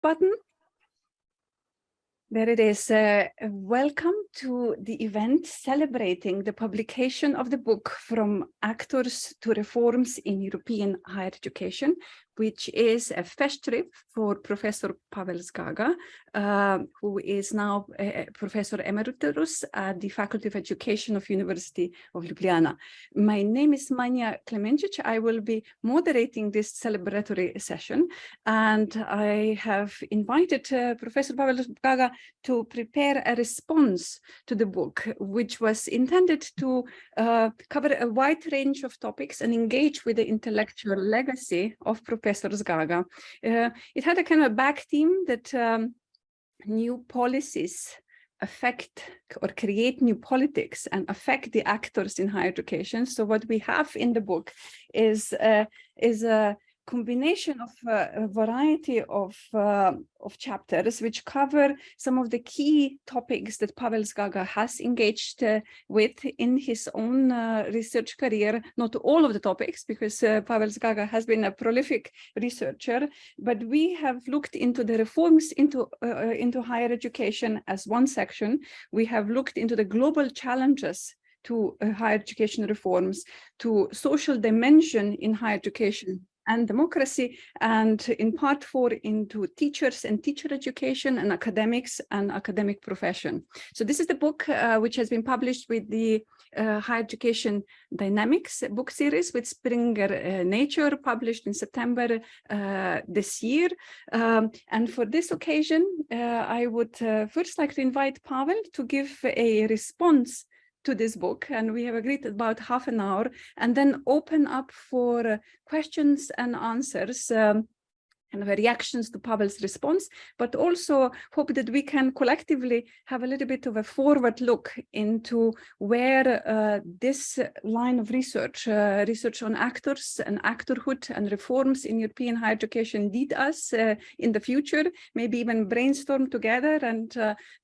button. There it is. Welcome to the event celebrating the publication of the book From Actors to Reforms in European Higher Education, which is a Festschrift for Professor Pavel Zgaga, who is now a Professor Emeritus at the Faculty of Education of University of Ljubljana. My name is Manja Klemencic. I will be moderating this celebratory session, and I have invited Professor Pavel Zgaga to prepare a response to the book, which was intended to cover a wide range of topics and engage with the intellectual legacy of Professor Zgaga. It had a kind of back theme that new policies affect or create new politics and affect the actors in higher education. So what we have in the book is a combination of a variety of chapters which cover some of the key topics that Pavel Zgaga has engaged with in his own research career. Not all of the topics, because Pavel Zgaga has been a prolific researcher, but we have looked into the reforms into higher education as one section. We have looked into the global challenges to higher education reforms, to social dimension in higher education and democracy, and in part 4 into teachers and teacher education and academics and academic profession. So this is the book which has been published with the Higher Education Dynamics book series with Springer Nature, published in September this year. And for this occasion, I would first like to invite Pavel to give a response to this book, and we have agreed about half an hour, and then open up for questions and answers and reactions to Pavel's response, but also hope that we can collectively have a little bit of a forward look into where this line of research, research on actors and actorhood and reforms in European higher education lead us in the future, maybe even brainstorm together and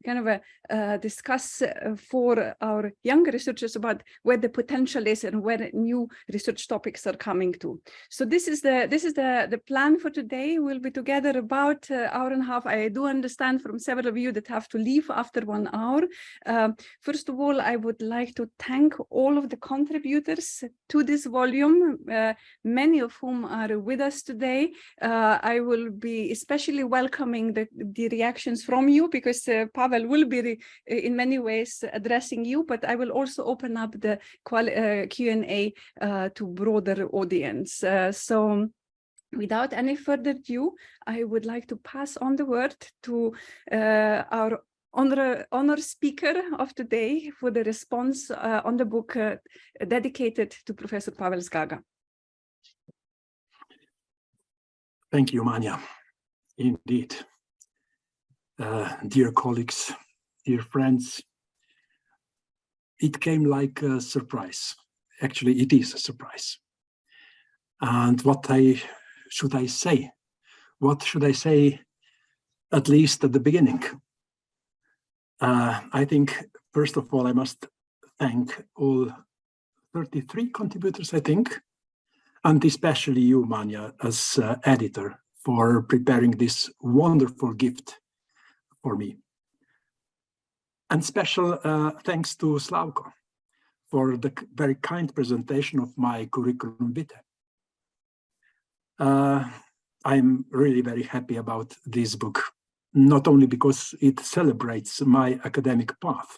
kind of discuss for our younger researchers about where the potential is and where new research topics are coming to. So this is the plan for today. We'll be together about an hour and a half. I do understand from several of you that have to leave after 1 hour. First of all, I would like to thank all of the contributors to this volume, many of whom are with us today. I will be especially welcoming the reactions from you, because Pavel will be in many ways addressing you, but I will also open up the Q&A to broader audience. So without any further ado, I would like to pass on the word to our honor speaker of today for the response on the book dedicated to Professor Pavel Zgaga. Thank you, Manja. Indeed. Dear colleagues, dear friends, it came like a surprise. Actually, it is a surprise. And what should I say? What should I say, at least at the beginning? I think, first of all, I must thank all 33 contributors, I think, and especially you, Manja, as editor, for preparing this wonderful gift for me. And special thanks to Slavko for the very kind presentation of my curriculum vitae. I'm really very happy about this book, not only because it celebrates my academic path,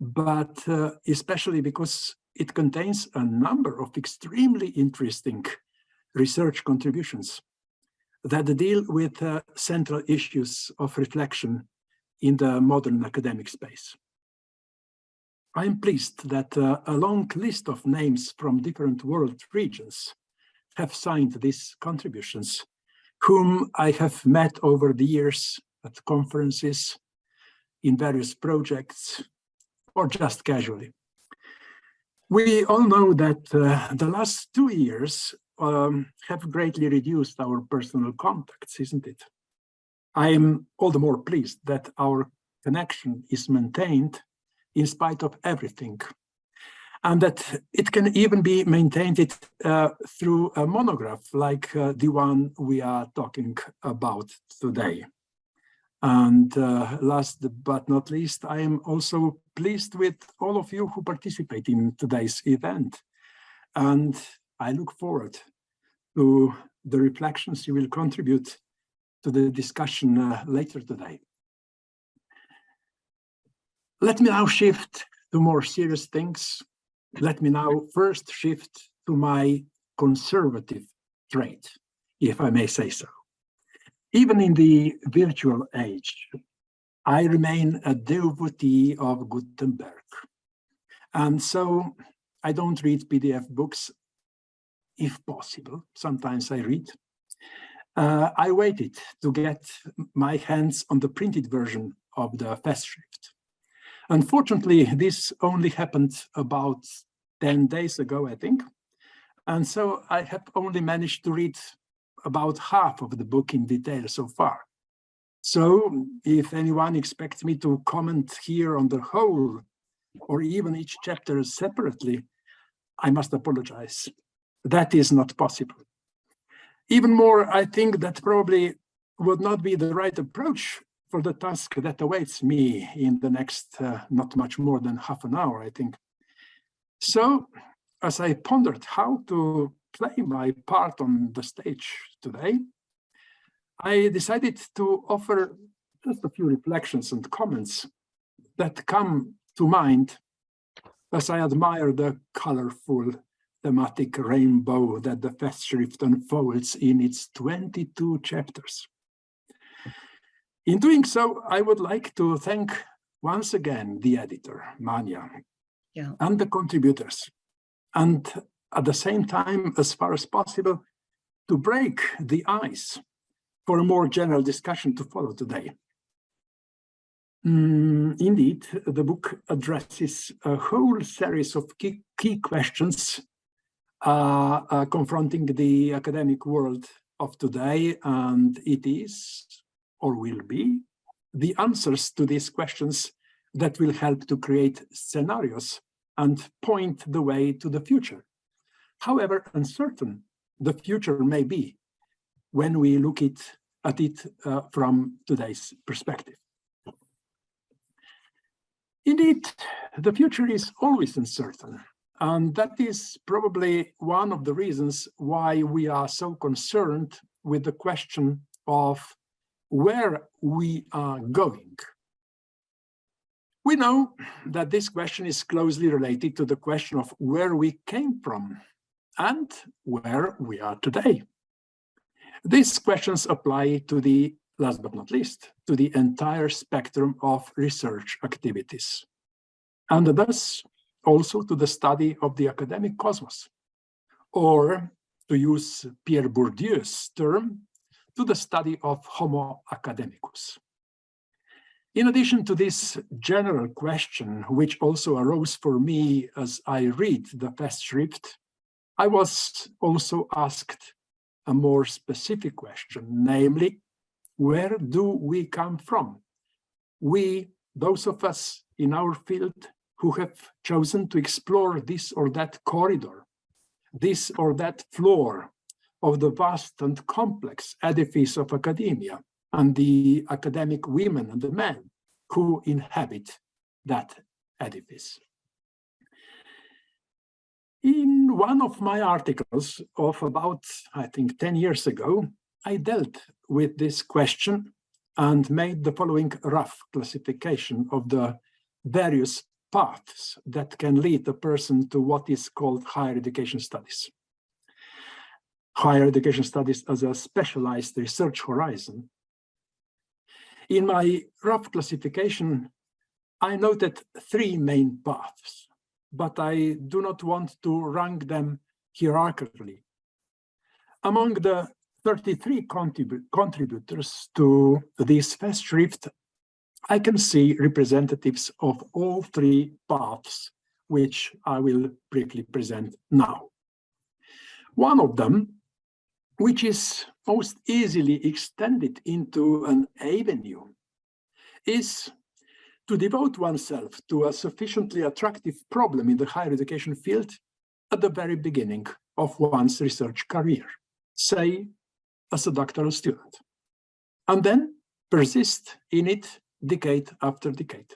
but especially because it contains a number of extremely interesting research contributions that deal with central issues of reflection in the modern academic space. I'm pleased that a long list of names from different world regions have signed these contributions, whom I have met over the years at conferences, in various projects, or just casually. We all know that the last 2 years have greatly reduced our personal contacts, isn't it? I am all the more pleased that our connection is maintained in spite of everything. and that it can even be maintained through a monograph like the one we are talking about today. And last but not least, I am also pleased with all of you who participate in today's event. And I look forward to the reflections you will contribute to the discussion later today. Let me now shift to more serious things. Let me now first shift to my conservative trait, if I may say so. Even in the virtual age, I remain a devotee of Gutenberg. And so I don't read PDF books, if possible. Sometimes I read. I waited to get my hands on the printed version of the Festschrift. Unfortunately, this only happened about 10 days ago, I think. And so I have only managed to read about half of the book in detail so far. So if anyone expects me to comment here on the whole, or even each chapter separately, I must apologize. That is not possible. Even more, I think that probably would not be the right approach for the task that awaits me in the next not much more than half an hour, I think. So, as I pondered how to play my part on the stage today, I decided to offer just a few reflections and comments that come to mind as I admire the colorful thematic rainbow that the Festschrift unfolds in its 22 chapters. In doing so, I would like to thank once again the editor, Manja, and the contributors, and at the same time, as far as possible, to break the ice for a more general discussion to follow today. Indeed, the book addresses a whole series of key questions confronting the academic world of today, and it is, or will be, the answers to these questions that will help to create scenarios and point the way to the future. However uncertain the future may be when we look at it from today's perspective. Indeed, the future is always uncertain, and that is probably one of the reasons why we are so concerned with the question of where we are going. We know that this question is closely related to the question of where we came from and where we are today. These questions apply to the, last but not least, to the entire spectrum of research activities, and thus also to the study of the academic cosmos, or to use Pierre Bourdieu's term, to the study of Homo academicus. In addition to this general question, which also arose for me as I read the Festschrift, I was also asked a more specific question, namely, where do we come from? We, those of us in our field who have chosen to explore this or that corridor, this or that floor of the vast and complex edifice of academia, and the academic women and the men who inhabit that edifice. In one of my articles of about, I think, 10 years ago, I dealt with this question and made the following rough classification of the various paths that can lead a person to what is called higher education studies. Higher education studies as a specialized research horizon. In my rough classification, I noted three main paths, but I do not want to rank them hierarchically. Among the 33 contributors to this Festschrift, I can see representatives of all three paths, which I will briefly present now. One of them, which is most easily extended into an avenue, is to devote oneself to a sufficiently attractive problem in the higher education field at the very beginning of one's research career, say as a doctoral student, and then persist in it decade after decade.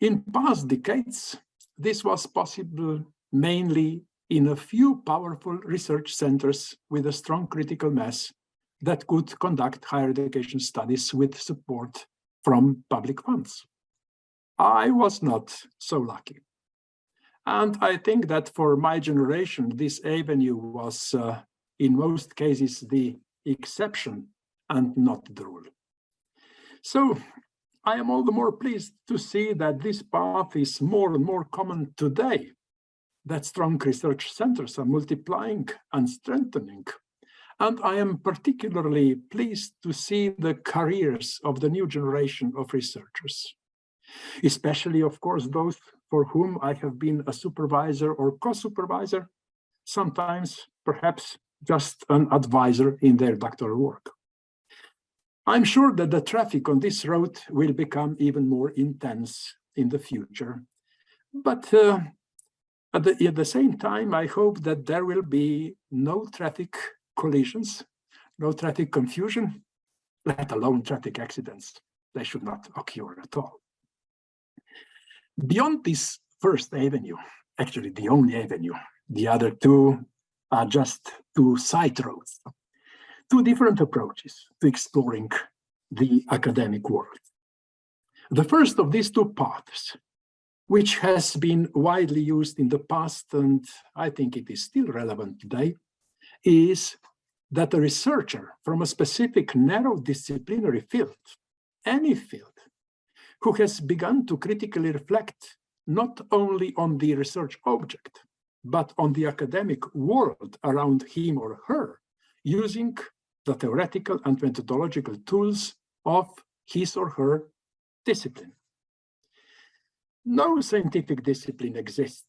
In past decades, this was possible mainly in a few powerful research centers with a strong critical mass that could conduct higher education studies with support from public funds. I was not so lucky. And I think that for my generation, this avenue was in most cases the exception and not the rule. So I am all the more pleased to see that this path is more and more common today, that strong research centers are multiplying and strengthening. And I am particularly pleased to see the careers of the new generation of researchers, especially, of course, those for whom I have been a supervisor or co-supervisor, sometimes perhaps just an advisor in their doctoral work. I'm sure that the traffic on this road will become even more intense in the future. But at the same time, I hope that there will be no traffic collisions, no traffic confusion, let alone traffic accidents. They should not occur at all. Beyond this first avenue, actually the only avenue, the other two are just two side roads, two different approaches to exploring the academic world. The first of these two paths, which has been widely used in the past, and I think it is still relevant today, is that a researcher from a specific narrow disciplinary field, any field, who has begun to critically reflect not only on the research object, but on the academic world around him or her, using the theoretical and methodological tools of his or her discipline. No scientific discipline exists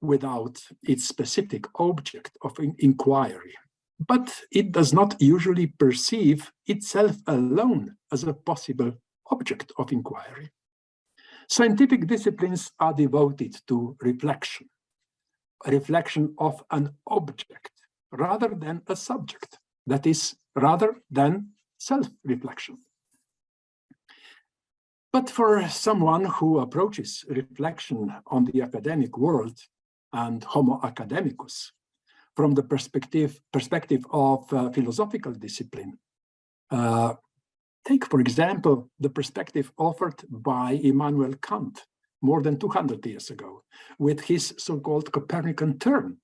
without its specific object of inquiry, but it does not usually perceive itself alone as a possible object of inquiry. Scientific disciplines are devoted to reflection, a reflection of an object rather than a subject, that is, rather than self-reflection. But for someone who approaches reflection on the academic world and Homo academicus from the perspective of philosophical discipline, take, for example, the perspective offered by Immanuel Kant more than 200 years ago with his so-called Copernican turn.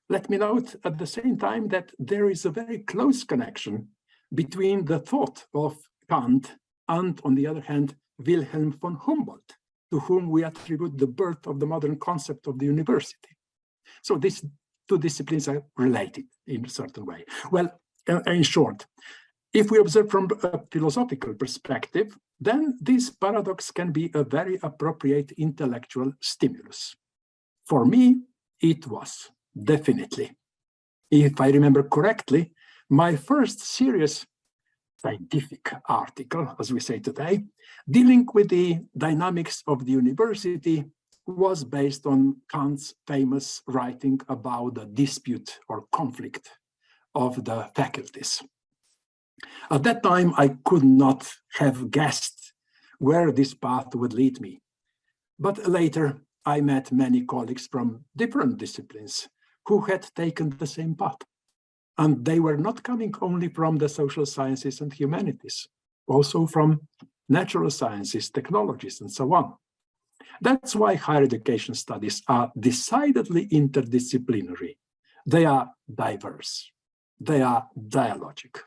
Let me note at the same time that there is a very close connection between the thought of Kant and, on the other hand, Wilhelm von Humboldt, to whom we attribute the birth of the modern concept of the university. So these two disciplines are related in a certain way. Well, in short, if we observe from a philosophical perspective, then this paradox can be a very appropriate intellectual stimulus. For me, it was, definitely. If I remember correctly, my first serious scientific article, as we say today, dealing with the dynamics of the university was based on Kant's famous writing about the dispute or conflict of the faculties. At that time, I could not have guessed where this path would lead me. But later, I met many colleagues from different disciplines who had taken the same path. And they were not coming only from the social sciences and humanities, also from natural sciences, technologies, and so on. That's why higher education studies are decidedly interdisciplinary. They are diverse, they are dialogic,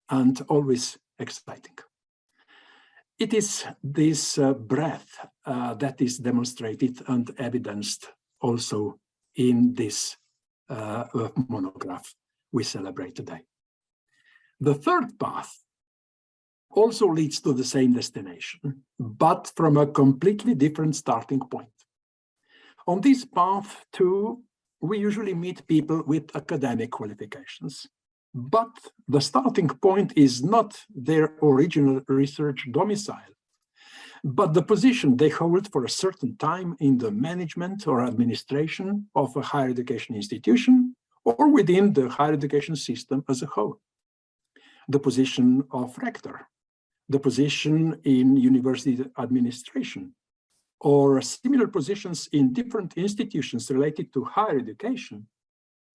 and always exciting. It is this breadth that is demonstrated and evidenced also in this monograph we celebrate today. The third path also leads to the same destination, but from a completely different starting point. On this path, too, we usually meet people with academic qualifications, but the starting point is not their original research domicile, but the position they hold for a certain time in the management or administration of a higher education institution or within the higher education system as a whole. The position of rector, the position in university administration, or similar positions in different institutions related to higher education,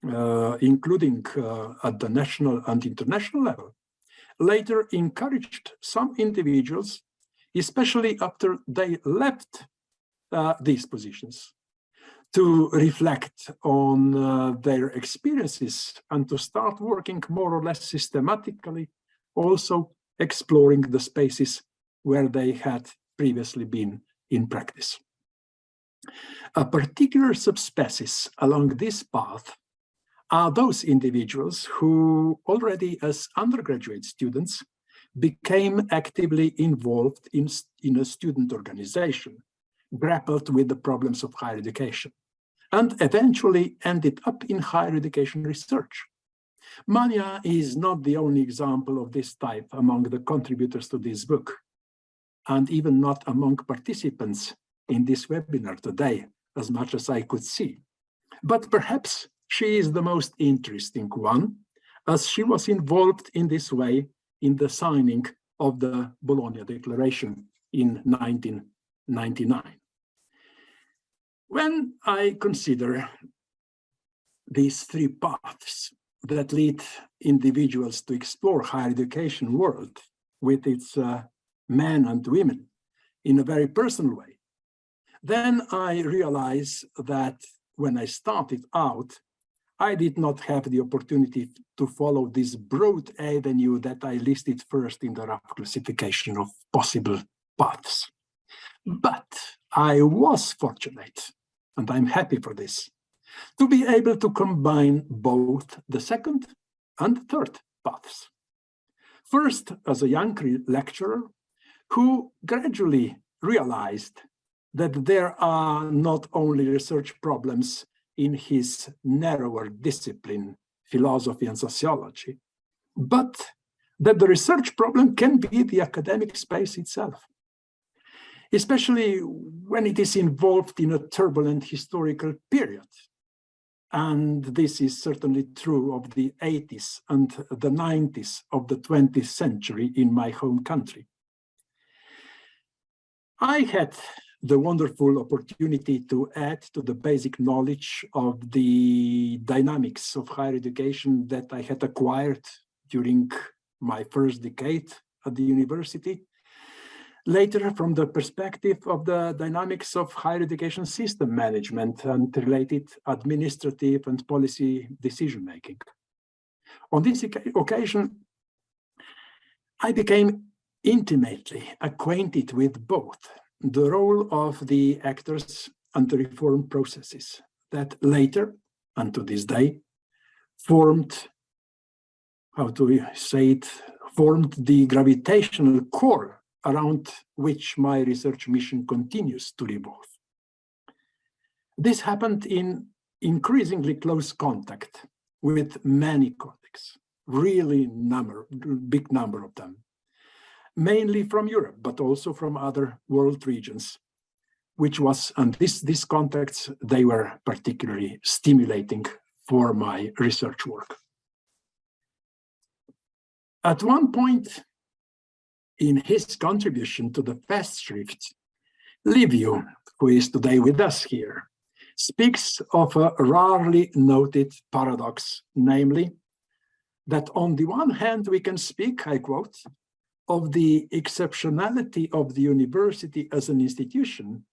including at the national and international level, later encouraged some individuals, especially after they left these positions, to reflect on their experiences and to start working more or less systematically, also exploring the spaces where they had previously been in practice. A particular subspecies along this path are those individuals who already as undergraduate students became actively involved in a student organization, grappled with the problems of higher education, and eventually ended up in higher education research. Mania is not the only example of this type among the contributors to this book, and even not among participants in this webinar today, as much as I could see. But perhaps she is the most interesting one, as she was involved in this way in the signing of the Bologna Declaration in 1999. When I consider these three paths that lead individuals to explore higher education world with its men and women in a very personal way, then I realize that when I started out, I did not have the opportunity to follow this broad avenue that I listed first in the rough classification of possible paths. But I was fortunate, and I'm happy for this, to be able to combine both the second and third paths. First, as a young lecturer who gradually realized that there are not only research problems in his narrower discipline, philosophy and sociology, but that the research problem can be the academic space itself, especially when it is involved in a turbulent historical period. And this is certainly true of the 80s and the 90s of the 20th century in my home country. I had the wonderful opportunity to add to the basic knowledge of the dynamics of higher education that I had acquired during my first decade at the university. Later, from the perspective of the dynamics of higher education system management and related administrative and policy decision-making. On this occasion, I became intimately acquainted with both the role of the actors and the reform processes that later, and to this day, formed, how do we say it, formed the gravitational core around which my research mission continues to revolve. This happened in increasingly close contact with many colleagues, really big number of them, mainly from Europe, but also from other world regions, which was, and these contacts, they were particularly stimulating for my research work. At one point in his contribution to the Festschrift, Liviu, who is today with us here, speaks of a rarely noted paradox, namely that on the one hand we can speak, I quote, of the exceptionality of the university as an institution,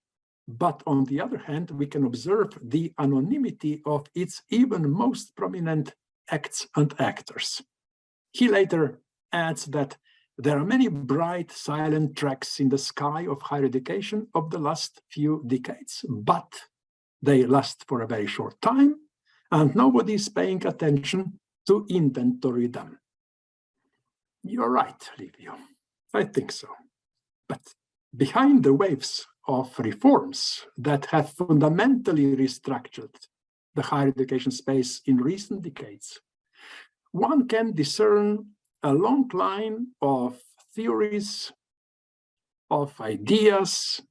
but on the other hand, we can observe the anonymity of its even most prominent acts and actors. He later adds that there are many bright, silent tracks in the sky of higher education of the last few decades, but they last for a very short time, and nobody is paying attention to inventory them. You're right, Liviu. I think so. But behind the waves of reforms that have fundamentally restructured the higher education space in recent decades, one can discern a long line of theories, of ideas,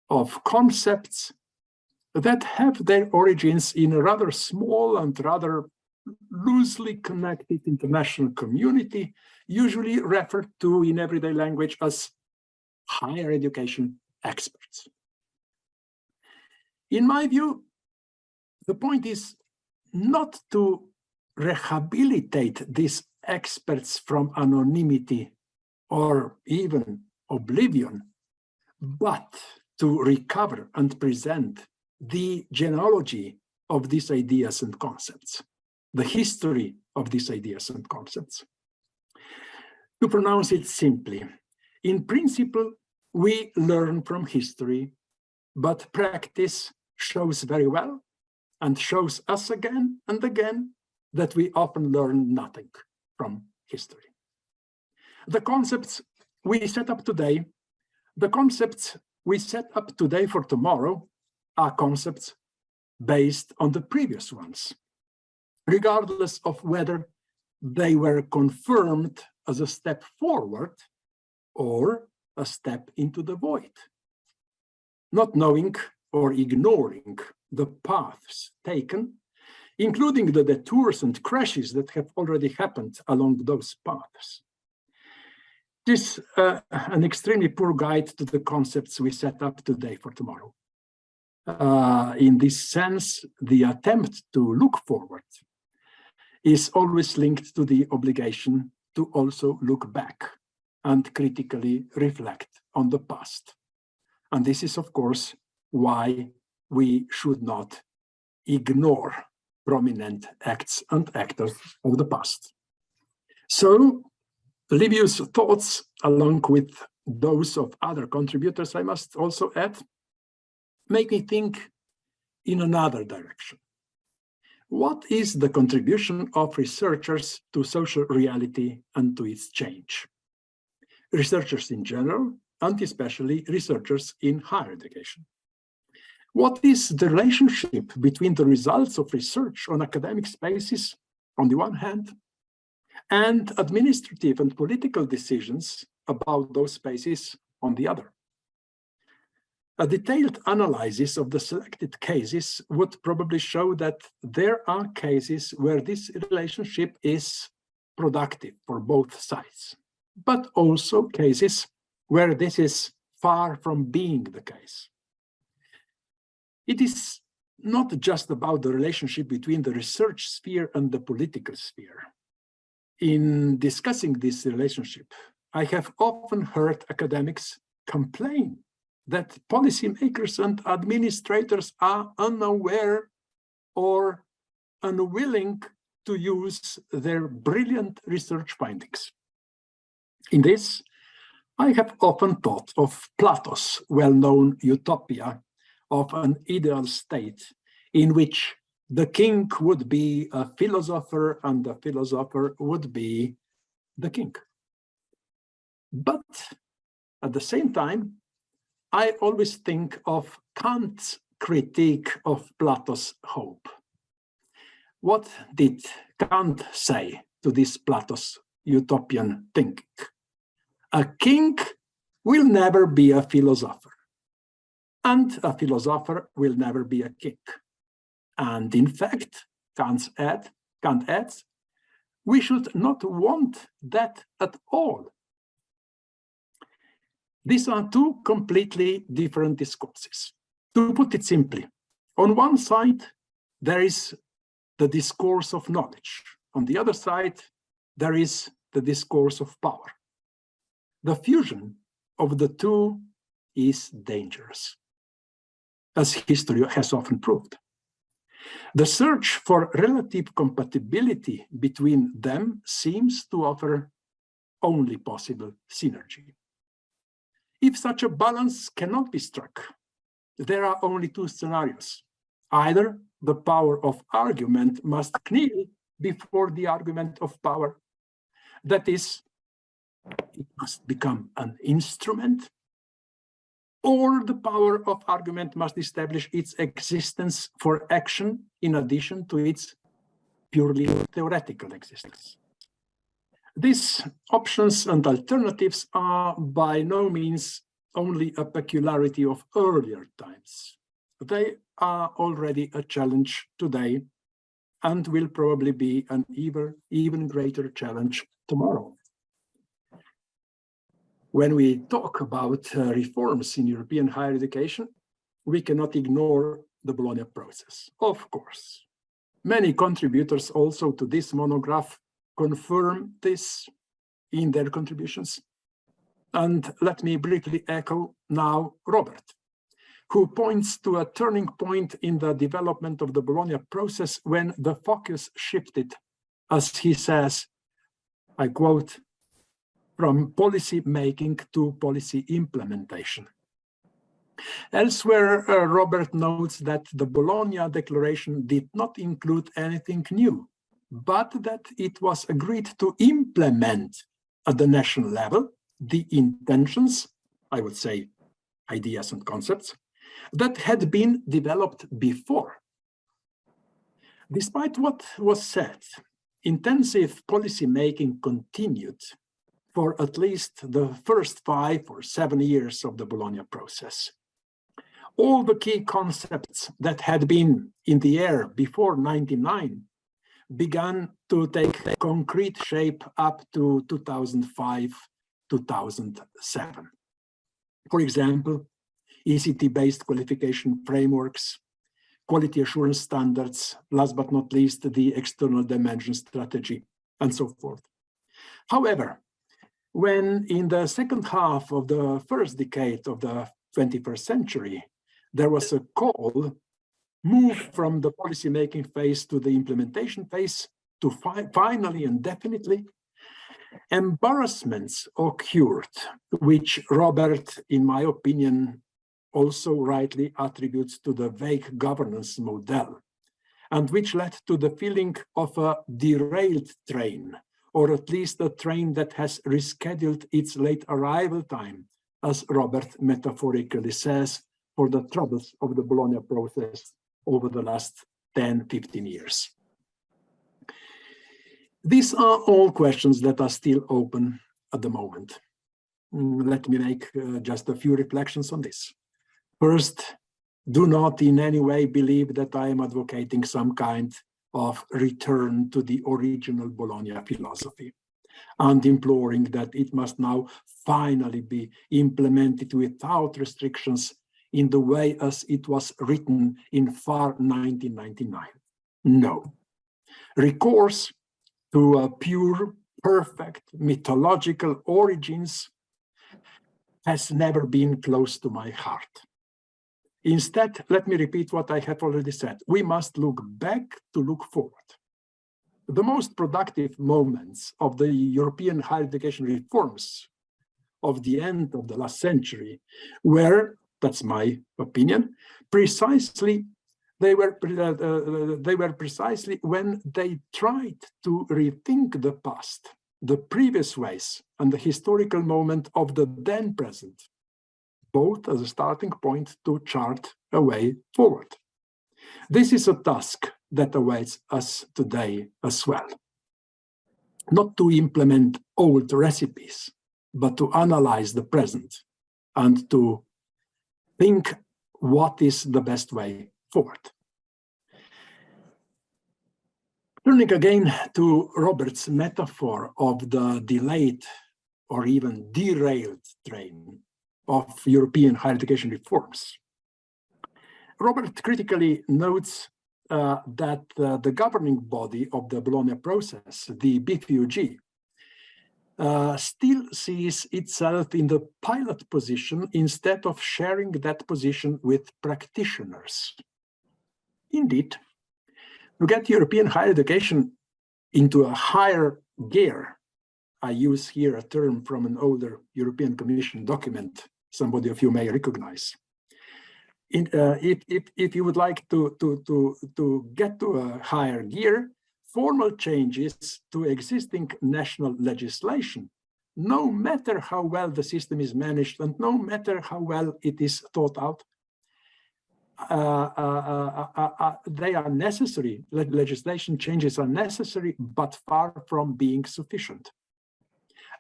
of concepts that have their origins in a rather small and rather loosely connected international community, usually referred to in everyday language as higher education experts. In my view, the point is not to rehabilitate these experts from anonymity or even oblivion, but to recover and present the genealogy of these ideas and concepts, the history of these ideas and concepts. To pronounce it simply, in principle, we learn from history, but practice shows very well and shows us again and again that we often learn nothing from history. The concepts we set up today, for tomorrow are concepts based on the previous ones, regardless of whether they were confirmed as a step forward or a step into the void. Not knowing or ignoring the paths taken, including the detours and crashes that have already happened along those paths. This is an extremely poor guide to the concepts we set up today for tomorrow. In this sense, the attempt to look forward is always linked to the obligation to also look back and critically reflect on the past. And this is, of course, why we should not ignore prominent acts and actors of the past. So, Liviu's thoughts, along with those of other contributors, I must also add, make me think in another direction. What is the contribution of researchers to social reality and to its change? Researchers in general, and especially researchers in higher education. What is the relationship between the results of research on academic spaces on the one hand, and administrative and political decisions about those spaces on the other? A detailed analysis of the selected cases would probably show that there are cases where this relationship is productive for both sides, but also cases where this is far from being the case. It is not just about the relationship between the research sphere and the political sphere. In discussing this relationship, I have often heard academics complain that policymakers and administrators are unaware or unwilling to use their brilliant research findings. In this, I have often thought of Plato's well-known utopia of an ideal state in which the king would be a philosopher and the philosopher would be the king. But at the same time, I always think of Kant's critique of Plato's hope. What did Kant say to this Plato's utopian thinking? A king will never be a philosopher, and a philosopher will never be a king. And in fact, Kant adds, we should not want that at all. These are two completely different discourses. To put it simply, on one side, there is the discourse of knowledge. On the other side, there is the discourse of power. The fusion of the two is dangerous, as history has often proved. The search for relative compatibility between them seems to offer only possible synergy. If such a balance cannot be struck, there are only two scenarios. Either the power of argument must kneel before the argument of power. That is, it must become an instrument, or the power of argument must establish its existence for action in addition to its purely theoretical existence. These options and alternatives are by no means only a peculiarity of earlier times. They are already a challenge today and will probably be an even greater challenge tomorrow. When we talk about reforms in European higher education, we cannot ignore the Bologna process, of course. Many contributors also to this monograph confirm this in their contributions. And let me briefly echo now Robert, who points to a turning point in the development of the Bologna process when the focus shifted, as he says, I quote, from policy making to policy implementation. Elsewhere, Robert notes that the Bologna Declaration did not include anything new, but that it was agreed to implement at the national level the intentions, I would say ideas and concepts, that had been developed before. Despite what was said, intensive policy making continued for at least the first 5 or 7 years of the Bologna process. All the key concepts that had been in the air before 1999 began to take concrete shape up to 2005, 2007. For example, ECT-based qualification frameworks, quality assurance standards, last but not least, the external dimension strategy, and so forth. However, when in the second half of the first decade of the 21st century, there was a call, move from the policy-making phase to the implementation phase to finally and definitely, embarrassments occurred, which Robert, in my opinion, also rightly attributes to the vague governance model, and which led to the feeling of a derailed train, or at least a train that has rescheduled its late arrival time, as Robert metaphorically says, for the troubles of the Bologna process over the last 10, 15 years. These are all questions that are still open at the moment. Let me make just a few reflections on this. First, do not in any way believe that I am advocating some kind of return to the original Bologna philosophy and imploring that it must now finally be implemented without restrictions in the way as it was written in far 1999. No. Recourse to a pure, perfect, mythological origins has never been close to my heart. Instead, let me repeat what I have already said. We must look back to look forward. The most productive moments of the European higher education reforms of the end of the last century were, that's my opinion, they were precisely when they tried to rethink the past, the previous ways, and the historical moment of the then present, both as a starting point to chart a way forward. This is a task that awaits us today as well. Not to implement old recipes, but to analyze the present and to think what is the best way forward. Turning again to Robert's metaphor of the delayed or even derailed train of European higher education reforms, Robert critically notes that the governing body of the Bologna process, the BFUG, still sees itself in the pilot position instead of sharing that position with practitioners. Indeed, to get European higher education into a higher gear, I use here a term from an older European Commission document, somebody of you may recognize. If you would like to get to a higher gear, formal changes to existing national legislation, no matter how well the system is managed and no matter how well it is thought out, they are necessary. Legislation changes are necessary, but far from being sufficient.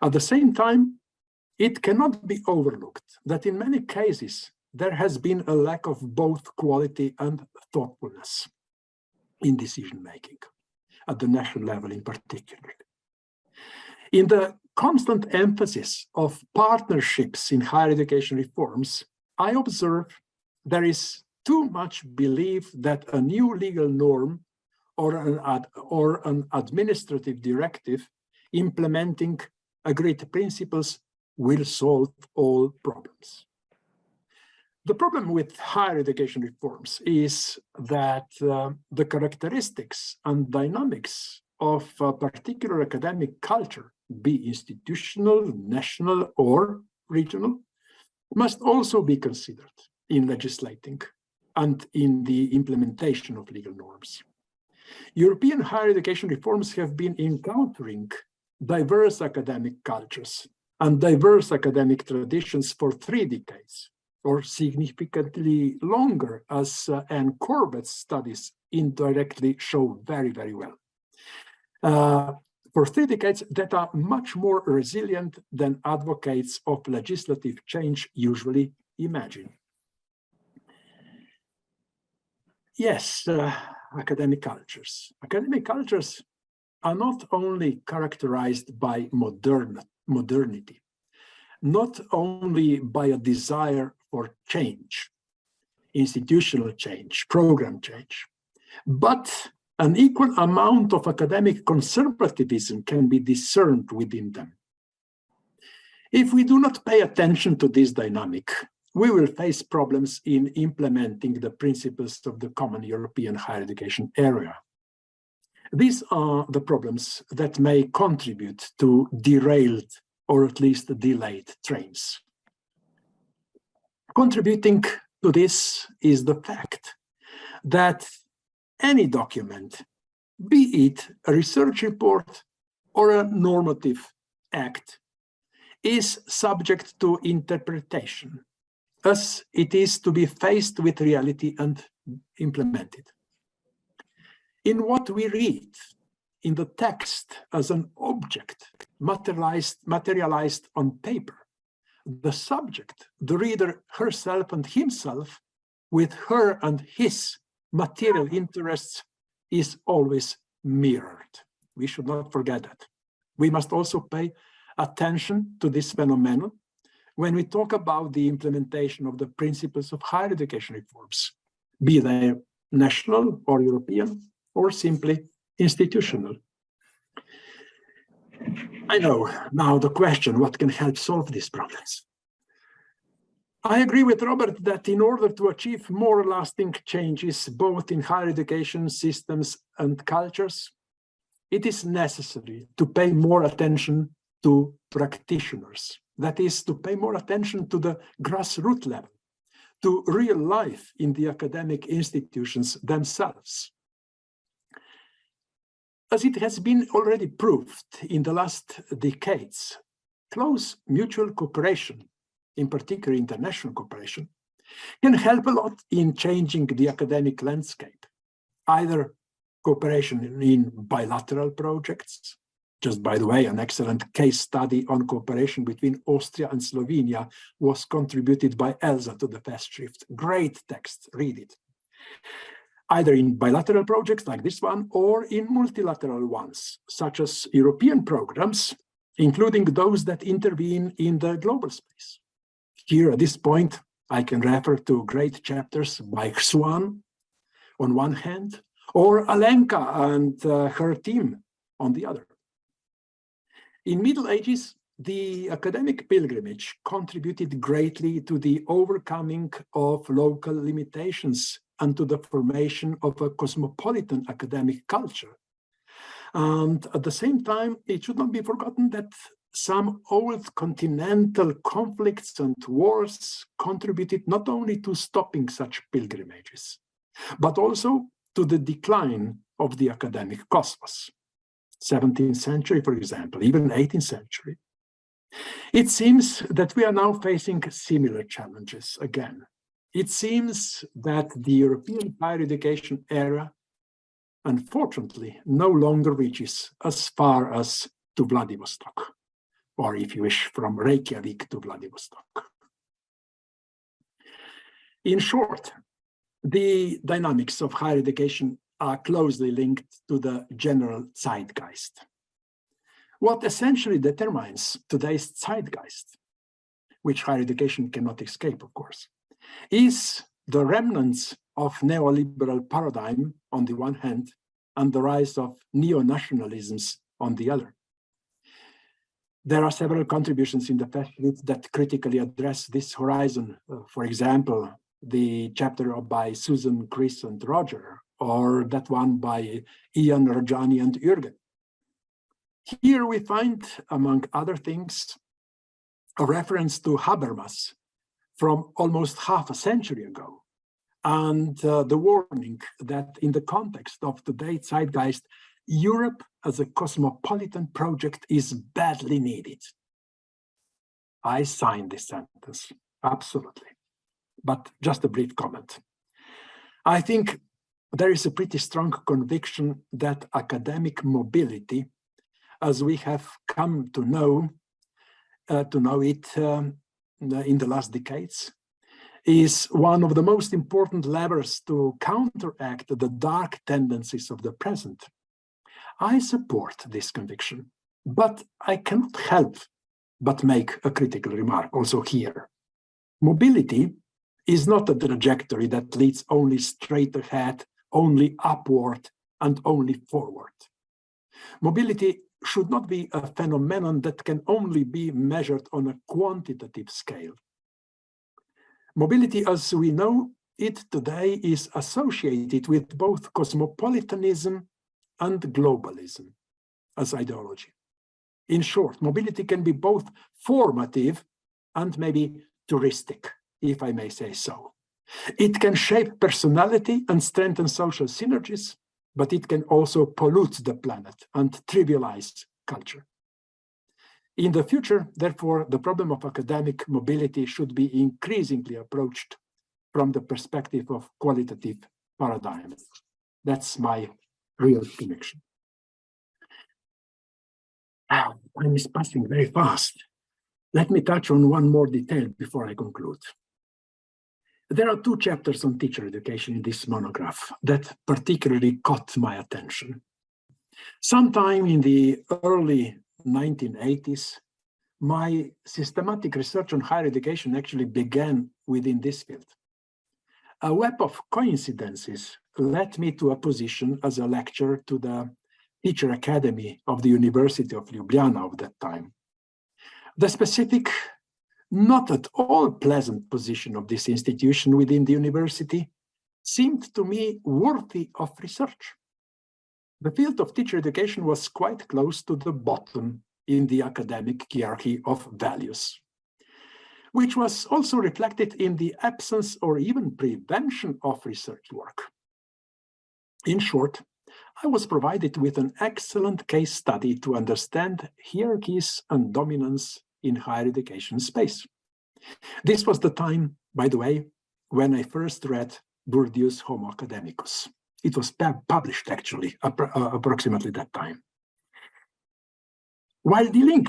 At the same time, it cannot be overlooked that in many cases, there has been a lack of both quality and thoughtfulness in decision-making, at the national level in particular. In the constant emphasis of partnerships in higher education reforms, I observe there is too much belief that a new legal norm or an administrative directive implementing agreed principles will solve all problems. The problem with higher education reforms is that the characteristics and dynamics of a particular academic culture, be institutional, national, or regional, must also be considered in legislating and in the implementation of legal norms. European higher education reforms have been encountering diverse academic cultures and diverse academic traditions for 3 decades, or significantly longer, as Anne Corbett's studies indirectly show very, very well. For 3 decades that are much more resilient than advocates of legislative change usually imagine. Yes, academic cultures. Academic cultures are not only characterized by modernity, not only by a desire for change, institutional change, program change, but an equal amount of academic conservatism can be discerned within them. If we do not pay attention to this dynamic, we will face problems in implementing the principles of the common European higher education area. These are the problems that may contribute to derailed or at least delayed trains. Contributing to this is the fact that any document, be it a research report or a normative act, is subject to interpretation, as it is to be faced with reality and implemented. In what we read in the text as an object materialized on paper, the subject, the reader herself and himself, with her and his material interests, is always mirrored. We should not forget that. We must also pay attention to this phenomenon when we talk about the implementation of the principles of higher education reforms, be they national or European or simply institutional. I know now the question, what can help solve these problems? I agree with Robert that in order to achieve more lasting changes, both in higher education systems and cultures, it is necessary to pay more attention to practitioners. That is, to pay more attention to the grassroots level, to real life in the academic institutions themselves. As it has been already proved in the last decades, close mutual cooperation, in particular international cooperation, can help a lot in changing the academic landscape, either cooperation in bilateral projects. Just by the way, an excellent case study on cooperation between Austria and Slovenia was contributed by Elsa to the Festschrift. Great text, read it. Either in bilateral projects like this one or in multilateral ones, such as European programs, including those that intervene in the global space. Here at this point, I can refer to great chapters by Xuan on one hand, or Alenka and her team on the other. In Middle Ages, the academic pilgrimage contributed greatly to the overcoming of local limitations and to the formation of a cosmopolitan academic culture. And at the same time, it should not be forgotten that some old continental conflicts and wars contributed not only to stopping such pilgrimages, but also to the decline of the academic cosmos. 17th century, for example, even 18th century. It seems that we are now facing similar challenges again. It seems that the European higher education era, unfortunately, no longer reaches as far as to Vladivostok, or if you wish, from Reykjavik to Vladivostok. In short, the dynamics of higher education are closely linked to the general zeitgeist. What essentially determines today's zeitgeist, which higher education cannot escape, of course, is the remnants of neoliberal paradigm on the one hand, and the rise of neo-nationalisms on the other. There are several contributions in the Festschrift that critically address this horizon. For example, the chapter by Susan, Chris, and Roger, or that one by Ian, Rajani, and Jürgen. Here we find, among other things, a reference to Habermas from almost half a century ago, and the warning that in the context of today's zeitgeist, Europe as a cosmopolitan project is badly needed. I sign this sentence, absolutely. But just a brief comment. I think there is a pretty strong conviction that academic mobility, as we have come to know it in the last decades, is one of the most important levers to counteract the dark tendencies of the present. I support this conviction, but I cannot help but make a critical remark also here. Mobility is not a trajectory that leads only straight ahead, only upward, and only forward. Mobility should not be a phenomenon that can only be measured on a quantitative scale. Mobility, as we know it today, is associated with both cosmopolitanism and globalism as ideology. In short, mobility can be both formative and maybe touristic, if I may say so. It can shape personality and strengthen social synergies, but it can also pollute the planet and trivialize culture. In the future, therefore, the problem of academic mobility should be increasingly approached from the perspective of qualitative paradigms. That's my real conviction. Time is passing very fast. Let me touch on one more detail before I conclude. There are two chapters on teacher education in this monograph that particularly caught my attention. Sometime in the early 1980s, my systematic research on higher education actually began within this field. A web of coincidences led me to a position as a lecturer to the Teacher Academy of the University of Ljubljana of that time. The specific, not at all pleasant position of this institution within the university seemed to me worthy of research. The field of teacher education was quite close to the bottom in the academic hierarchy of values, which was also reflected in the absence or even prevention of research work. In short, I was provided with an excellent case study to understand hierarchies and dominance in higher education space. This was the time, by the way, when I first read Bourdieu's Homo Academicus. It was published actually approximately that time. While dealing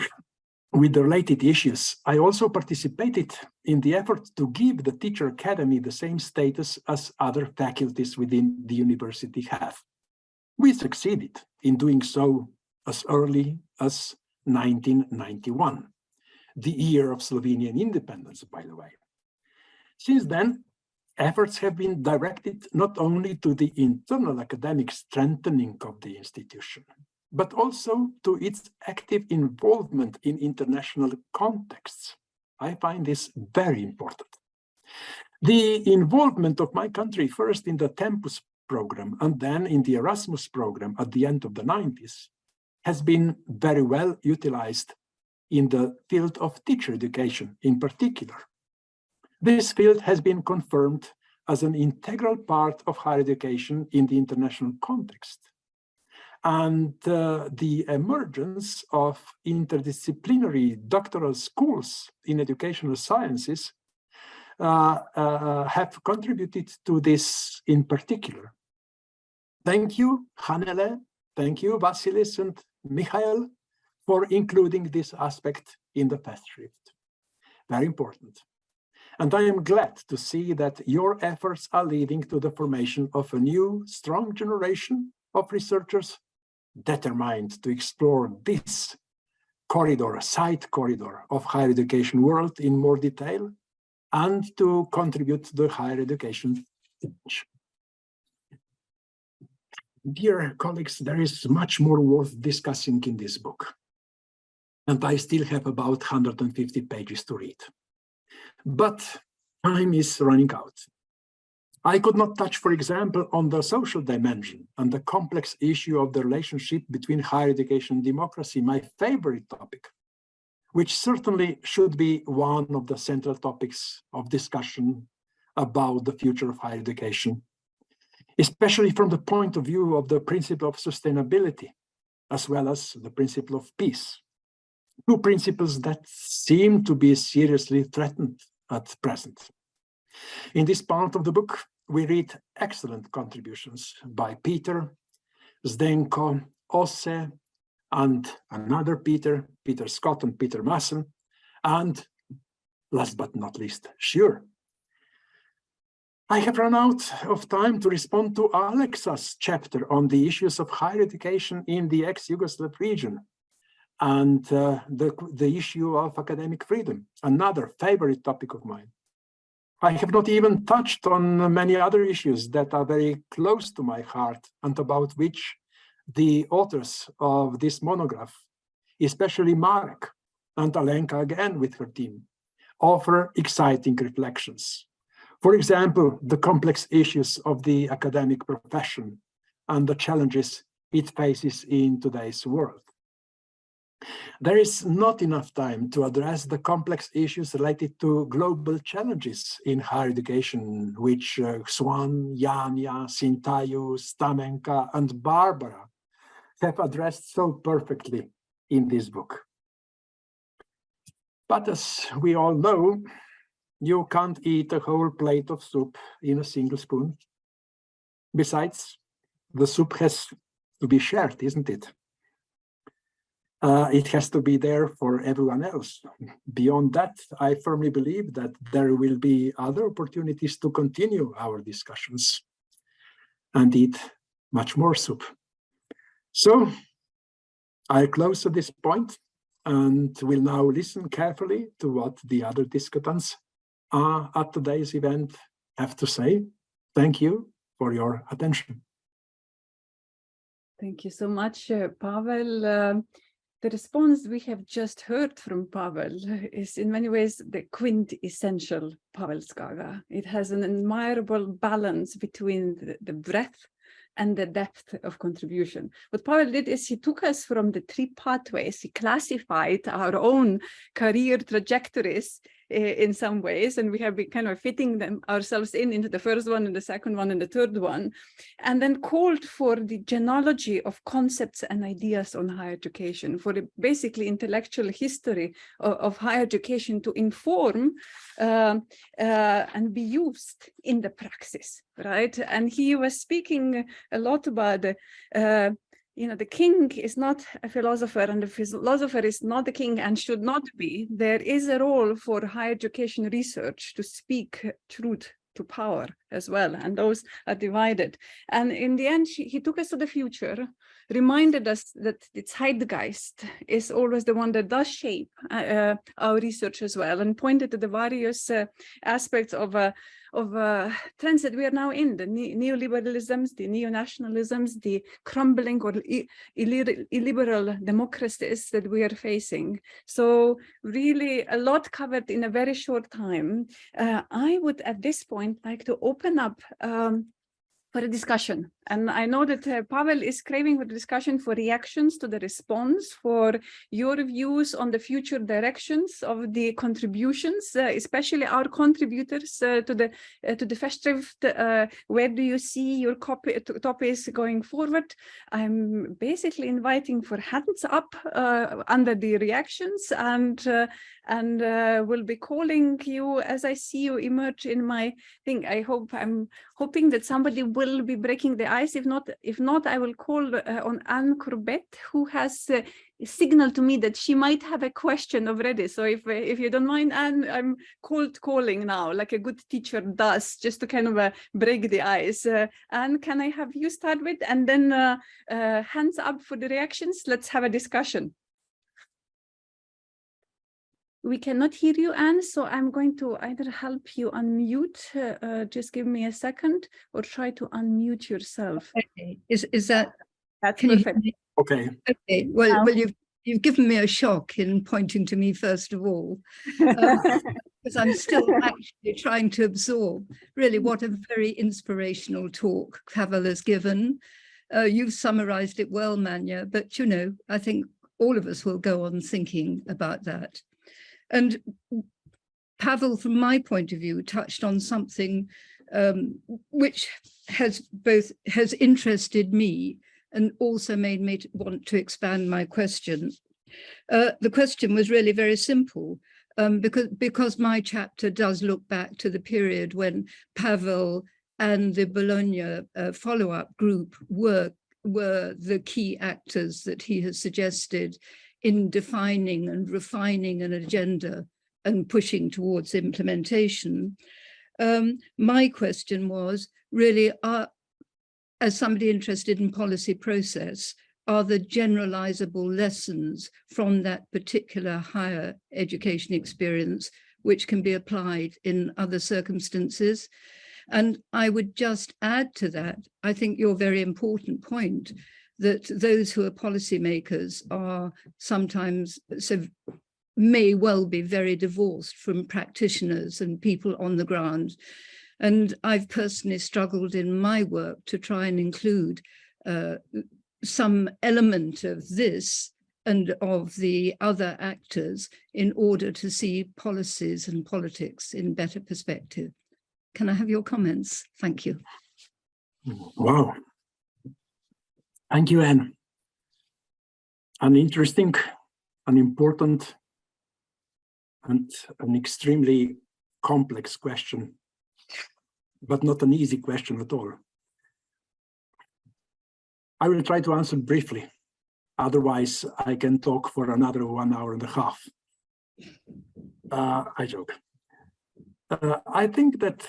with the related issues, I also participated in the effort to give the Teacher Academy the same status as other faculties within the university have. We succeeded in doing so as early as 1991, the year of Slovenian independence, by the way. Since then, efforts have been directed not only to the internal academic strengthening of the institution, but also to its active involvement in international contexts. I find this very important. The involvement of my country, first in the Tempus program and then in the Erasmus program at the end of the 90s, has been very well utilized in the field of teacher education in particular. This field has been confirmed as an integral part of higher education in the international context. And the emergence of interdisciplinary doctoral schools in educational sciences have contributed to this in particular. Thank you, Hanele, thank you, Vasilis and Michael, for including this aspect in the Festschrift. Very important. And I am glad to see that your efforts are leading to the formation of a new, strong generation of researchers determined to explore this corridor, side corridor of higher education world in more detail and to contribute to the higher education image. Dear colleagues, there is much more worth discussing in this book. And I still have about 150 pages to read. But time is running out. I could not touch, for example, on the social dimension and the complex issue of the relationship between higher education and democracy, my favorite topic, which certainly should be one of the central topics of discussion about the future of higher education, especially from the point of view of the principle of sustainability, as well as the principle of peace. Two principles that seem to be seriously threatened at present. In this part of the book, we read excellent contributions by Peter, Zdenko, Osse, and another Peter Scott and Peter Massen, and last but not least, Sure. I have run out of time to respond to Alexa's chapter on the issues of higher education in the ex-Yugoslav region and the issue of academic freedom, another favorite topic of mine. I have not even touched on many other issues that are very close to my heart and about which the authors of this monograph, especially Marek and Alenka again with her team, offer exciting reflections. For example, the complex issues of the academic profession and the challenges it faces in today's world. There is not enough time to address the complex issues related to global challenges in higher education, which Swan, Jania, Sintayu, Stamenka, and Barbara have addressed so perfectly in this book. But as we all know, you can't eat a whole plate of soup in a single spoon. Besides, the soup has to be shared, isn't it? It has to be there for everyone else. Beyond that, I firmly believe that there will be other opportunities to continue our discussions and eat much more soup. So I close at this point and will now listen carefully to what the other discussants at today's event have to say. Thank you for your attention. Thank you so much, Pavel. The response we have just heard from Pavel is in many ways the quintessential Pavel Zgaga. It has an admirable balance between the breadth and the depth of contribution. What Pavel did is he took us from the three pathways. He classified our own career trajectories in some ways, and we have been kind of fitting them ourselves into the first one and the second one and the third one, and then called for the genealogy of concepts and ideas on higher education, for the basically intellectual history of higher education to inform and be used in the praxis, right? And he was speaking a lot about the king is not a philosopher, and the philosopher is not the king and should not be. There is a role for higher education research to speak truth to power as well, and those are divided. And in the end, he took us to the future, reminded us that the zeitgeist is always the one that does shape our research as well, and pointed to the various aspects of trends that we are now in, the neoliberalisms, the neo-nationalisms, the crumbling or illiberal democracies that we are facing. So really a lot covered in a very short time. I would at this point like to open up for a discussion. And I know that Pavel is craving for discussion, for reactions to the response, for your views on the future directions of the contributions, especially our contributors to the Festschrift. Where do you see your topics going forward? I'm basically inviting for hands up under the reactions, and will be calling you as I see you emerge in my thing. I'm hoping that somebody will be breaking the eyes. If not, I will call on Anne Courbet, who has signaled to me that she might have a question already. So if you don't mind, Anne, I'm calling now, like a good teacher does, just to kind of break the ice. Anne, can I have you start with, and then hands up for the reactions? Let's have a discussion. We cannot hear you, Anne, so I'm going to either help you unmute, just give me a second, or try to unmute yourself. Okay, is that that's perfect? Okay. Okay, well, you've given me a shock in pointing to me first of all, because I'm still actually trying to absorb really what a very inspirational talk Pavel has given. You've summarized it well, Manya, but you know, I think all of us will go on thinking about that. And Pavel, from my point of view, touched on something which has interested me and also made me want to expand my question. The question was really very simple, because my chapter does look back to the period when Pavel and the Bologna Follow-up Group were the key actors that he has suggested in defining and refining an agenda and pushing towards implementation. My question was really, as somebody interested in policy process, are the generalizable lessons from that particular higher education experience which can be applied in other circumstances? And I would just add to that, I think your very important point, that those who are policymakers are sometimes, may well be very divorced from practitioners and people on the ground. And I've personally struggled in my work to try and include some element of this and of the other actors in order to see policies and politics in better perspective. Can I have your comments? Thank you. Wow. Thank you, Anne. An interesting, an important, and an extremely complex question, but not an easy question at all. I will try to answer briefly. Otherwise, I can talk for another 1 hour and a half. I joke. I think that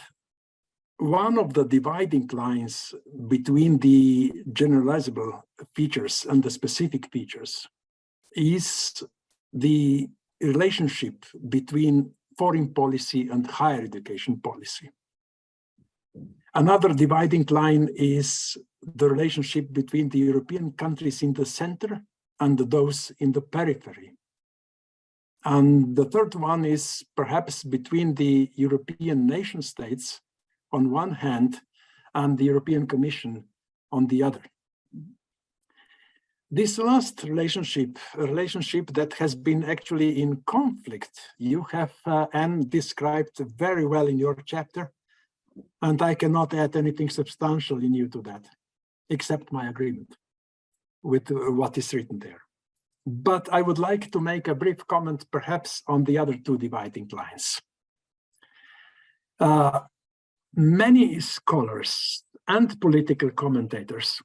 one of the dividing lines between the generalizable features and the specific features is the relationship between foreign policy and higher education policy. Another dividing line is the relationship between the European countries in the center and those in the periphery. And the third one is perhaps between the European nation states on one hand and the European Commission on the other. This last relationship, a relationship that has been actually in conflict, you have, Anne, described very well in your chapter, and I cannot add anything substantially new to that, except my agreement with what is written there. But I would like to make a brief comment perhaps on the other two dividing lines. Many scholars and political commentators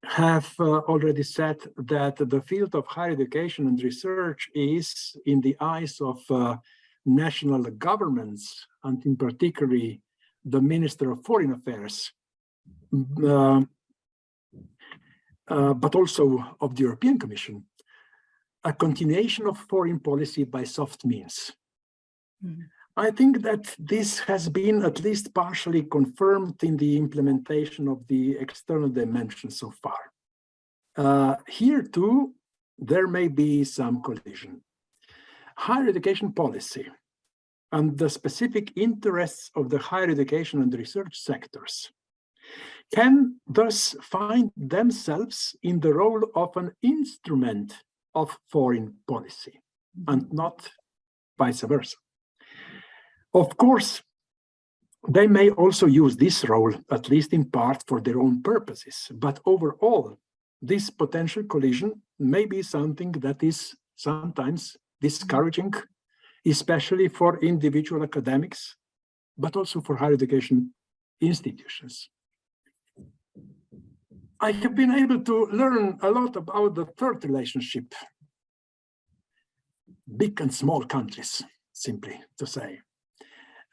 have already said that the field of higher education and research is, in the eyes of national governments, and in particular the Minister of Foreign Affairs, but also of the European Commission, a continuation of foreign policy by soft means. I think that this has been at least partially confirmed in the implementation of the external dimension so far. Here too, there may be some collision. Higher education policy and the specific interests of the higher education and research sectors can thus find themselves in the role of an instrument of foreign policy and not vice versa. Of course, they may also use this role, at least in part, for their own purposes, but overall, this potential collision may be something that is sometimes discouraging, especially for individual academics, but also for higher education institutions. I have been able to learn a lot about the third relationship, big and small countries, simply to say.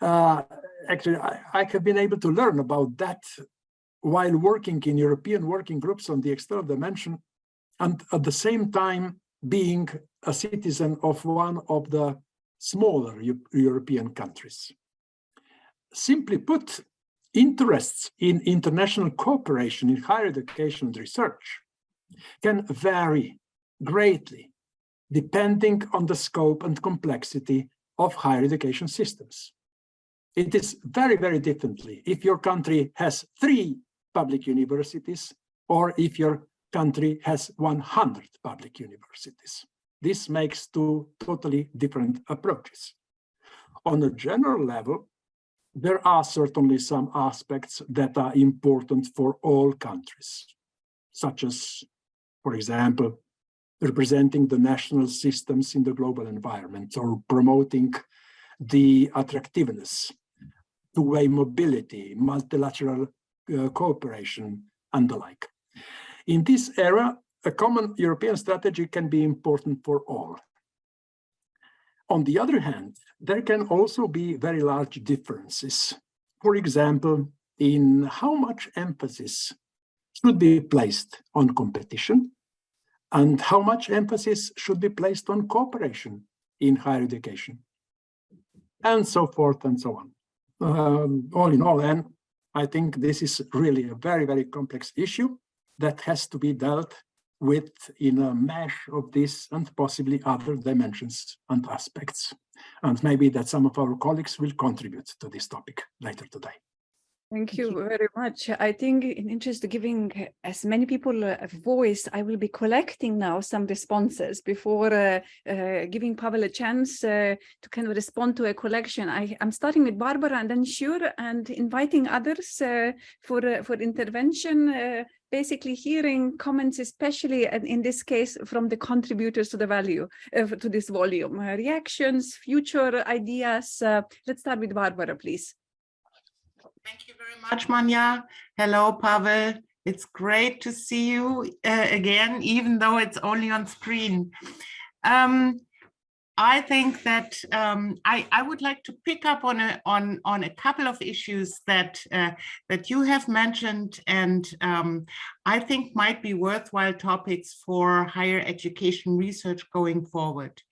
Actually, I have been able to learn about that while working in European working groups on the external dimension, and at the same time being a citizen of one of the smaller European countries. Simply put, interests in international cooperation in higher education and research can vary greatly depending on the scope and complexity of higher education systems. It is very, very differently if your country has 3 public universities or if your country has 100 public universities. This makes 2 totally different approaches. On a general level, there are certainly some aspects that are important for all countries, such as, for example, representing the national systems in the global environment or promoting the attractiveness, two-way mobility, multilateral cooperation, and the like. In this era, a common European strategy can be important for all. On the other hand, there can also be very large differences. For example, in how much emphasis should be placed on competition and how much emphasis should be placed on cooperation in higher education, and so forth and so on. All in all, and I think this is really a very, very complex issue that has to be dealt with in a mesh of this and possibly other dimensions and aspects. And maybe that some of our colleagues will contribute to this topic later today. Thank you very much. I think in interest of giving as many people a voice, I will be collecting now some responses before giving Pavel a chance to kind of respond to a collection. I'm starting with Barbara and then Sjur, and inviting others for intervention, basically hearing comments, especially in this case from the contributors to the value to this volume, reactions, future ideas. Let's start with Barbara, please. Thank you very much, Manja. Hello, Pavel. It's great to see you again, even though it's only on screen. I think that I would like to pick up on a couple of issues that you have mentioned, and I think might be worthwhile topics for higher education research going forward.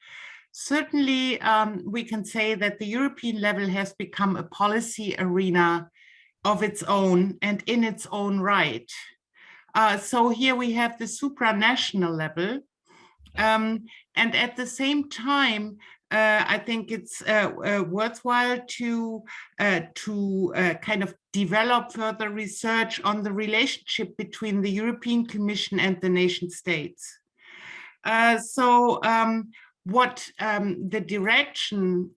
Certainly, we can say that the European level has become a policy arena of its own and in its own right. So here we have the supranational level. And at the same time, I think it's worthwhile to kind of develop further research on the relationship between the European Commission and the nation states. What the direction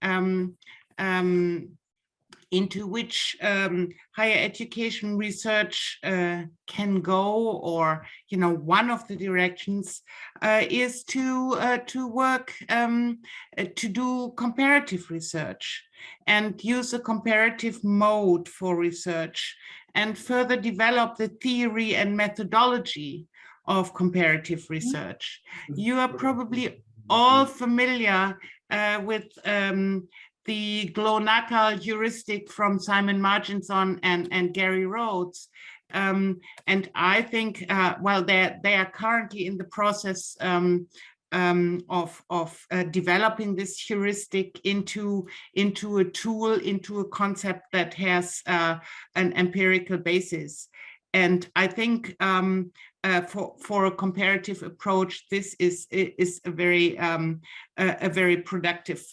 into which higher education research can go, or one of the directions is to work to do comparative research and use a comparative mode for research and further develop the theory and methodology of comparative research. You are probably all familiar with the Glonaka heuristic from Simon Marginson and Gary Rhodes. And I think, well, they are currently in the process of developing this heuristic into a tool, into a concept that has an empirical basis. And I think for a comparative approach, this is a very productive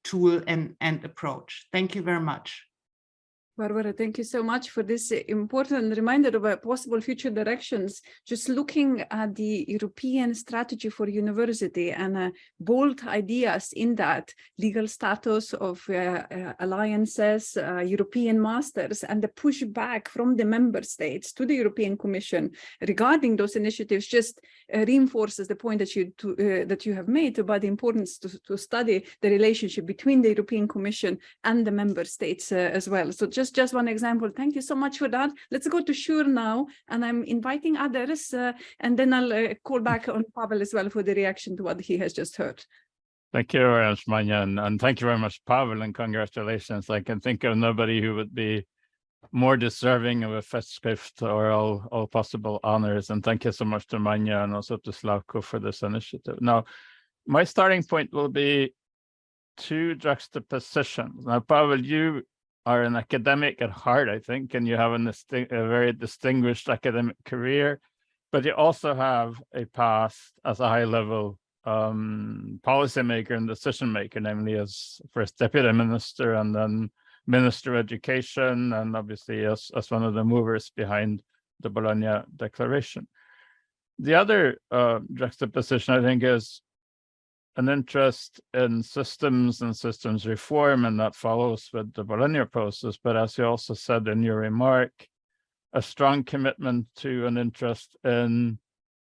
tool and approach. Thank you very much. Barbara, thank you so much for this important reminder of possible future directions. Just looking at the European strategy for university and bold ideas in that, legal status of alliances, European masters, and the pushback from the member states to the European Commission regarding those initiatives just reinforces the point that you have made about the importance to study the relationship between the European Commission and the member states as well. So just was just one example. Thank you so much for that. Let's go to Shur now, and I'm inviting others, and then I'll call back on Pavel as well for the reaction to what he has just heard. Thank you very much, Manya, and thank you very much, Pavel, and congratulations. I can think of nobody who would be more deserving of a Festschrift or all possible honors. And thank you so much to Manya and also to Slavko for this initiative. Now, my starting point will be two juxtapositions. Now, Pavel, you are an academic at heart, I think, and you have a very distinguished academic career, but you also have a past as a high-level policymaker and decision maker, namely as first deputy minister and then Minister of Education, and obviously as one of the movers behind the Bologna Declaration. The other juxtaposition, I think, is an interest in systems and systems reform, and that follows with the Bologna process. But as you also said in your remark, a strong commitment to an interest in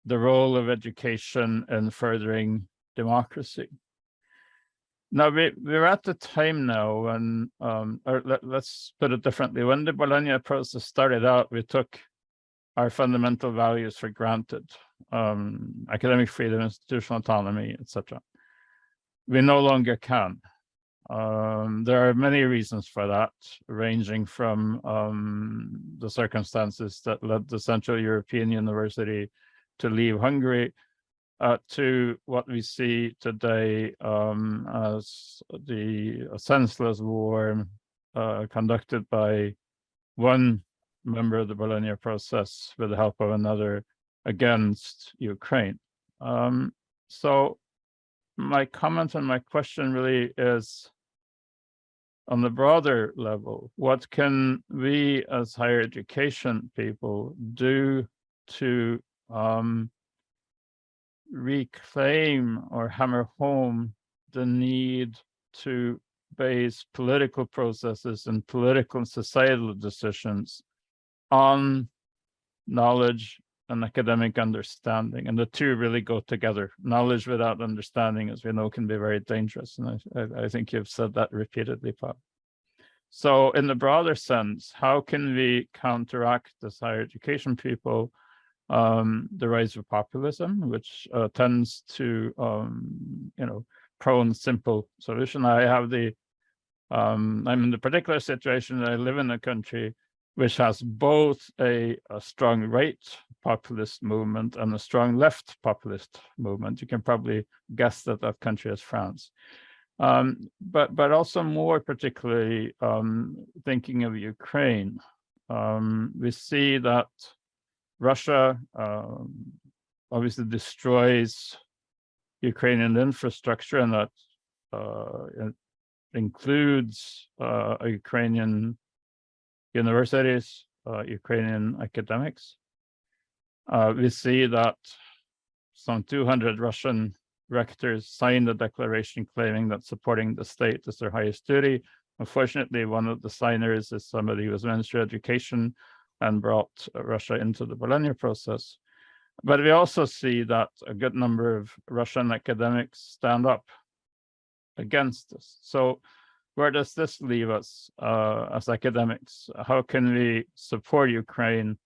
the role of education in furthering democracy. Now, we're at the time now when, let's put it differently, when the Bologna process started out, we took our fundamental values for granted, academic freedom, institutional autonomy, etc. We no longer can. There are many reasons for that, ranging from the circumstances that led the Central European University to leave Hungary, to what we see today as the senseless war conducted by one member of the Bologna process with the help of another against Ukraine. So my comment and my question really is, on the broader level, what can we as higher education people do to reclaim or hammer home the need to base political processes and political and societal decisions on knowledge and academic understanding? And the two really go together. Knowledge without understanding, as we know, can be very dangerous. And I think you've said that repeatedly, Pavel. So in the broader sense, how can we counteract as higher education people the rise of populism, which tends to, prone simple solution? I have I'm in the particular situation that I live in a country which has both a strong right populist movement and a strong left populist movement. You can probably guess that that country is France. But also more particularly thinking of Ukraine, we see that Russia obviously destroys Ukrainian infrastructure, and that it includes Ukrainian universities, Ukrainian academics. We see that some 200 Russian rectors signed a declaration claiming that supporting the state is their highest duty. Unfortunately, one of the signers is somebody who was Minister of Education and brought Russia into the Bologna process. But we also see that a good number of Russian academics stand up against this. So where does this leave us as academics? How can we support Ukraine,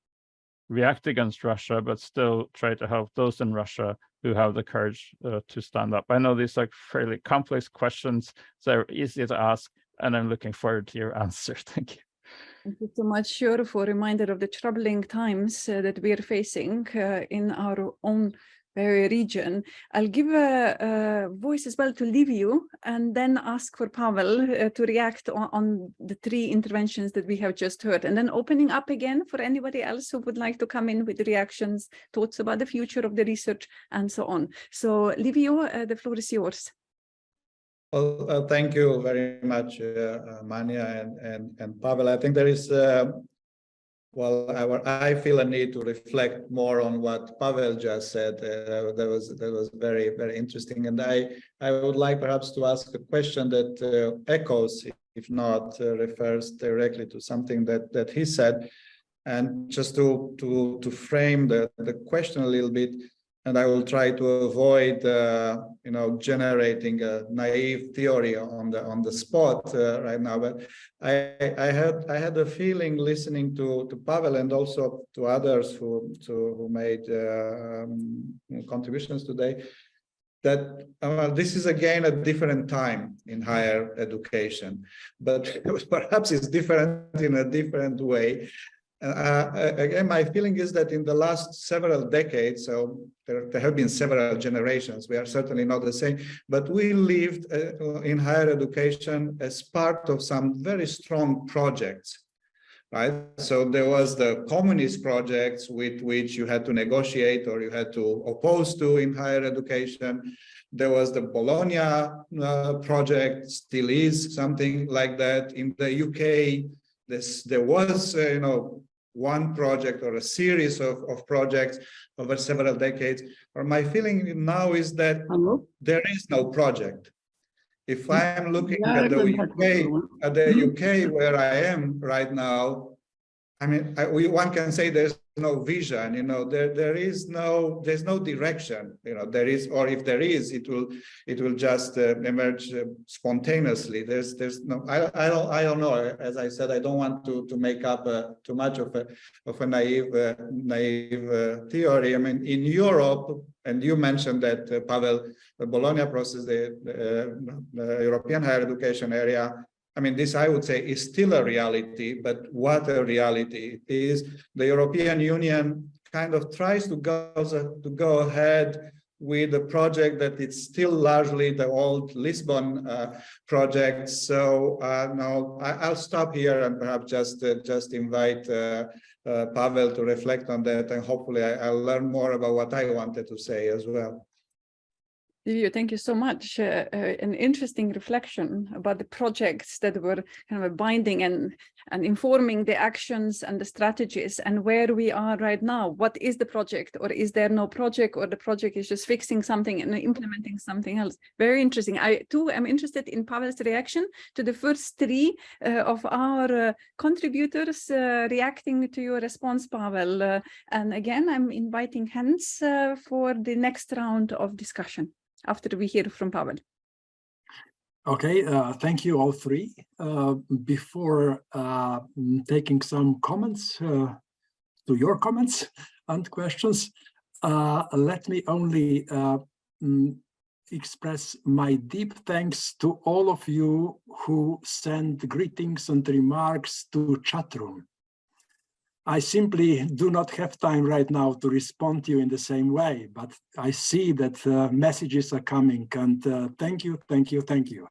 react against Russia, but still try to help those in Russia who have the courage to stand up? I know these are fairly complex questions, so they're easy to ask, and I'm looking forward to your answer. Thank you. Thank you so much, Shur, for a reminder of the troubling times that we are facing in our own region. I'll give a voice as well to Liviu, and then ask for Pavel to react on the three interventions that we have just heard, and then opening up again for anybody else who would like to come in with reactions, thoughts about the future of the research, and so on. So Liviu, the floor is yours. Well, thank you very much, Manya and Pavel. I think there is, I feel a need to reflect more on what Pavel just said. That was very, very interesting. And I would like perhaps to ask a question that echoes, if not refers directly to something that he said. And just to frame the question a little bit, and I will try to avoid, generating a naive theory on the spot right now. But I had a feeling listening to Pavel and also to others who made contributions today, that this is again a different time in higher education, but perhaps it's different in a different way. Again, my feeling is that in the last several decades, so there have been several generations, we are certainly not the same, but we lived in higher education as part of some very strong projects. Right. So there was the communist projects with which you had to negotiate or you had to oppose to in higher education. There was the Bologna project, still is something like that. In the UK, there was, one project or a series of projects over several decades. Or my feeling now is that there is no project. If I'm looking at the UK where I am right now, I mean, one can say there's no vision, there's no direction, there is, or if there is, it will just emerge spontaneously. There's no, I don't know. As I said, I don't want to make up too much of a naive theory. I mean, in Europe, and you mentioned that Pavel, the Bologna Process, the European higher education area. I mean, this, I would say, is still a reality, but what a reality it is. The European Union kind of tries to go ahead with a project that it's still largely the old Lisbon project. So now I'll stop here and perhaps just invite Pavel to reflect on that, and hopefully I'll learn more about what I wanted to say as well. Thank you so much. An interesting reflection about the projects that were kind of binding and informing the actions and the strategies, and where we are right now. What is the project, or is there no project, or the project is just fixing something and implementing something else? Very interesting. I too am interested in Pavel's reaction to the first three of our contributors reacting to your response, Pavel. And again, I'm inviting hands for the next round of discussion after we hear from Pavel. Okay, thank you all three. Before taking some comments to your comments and questions, let me only express my deep thanks to all of you who sent greetings and remarks to chatroom. I simply do not have time right now to respond to you in the same way, but I see that messages are coming, and thank you, thank you, thank you.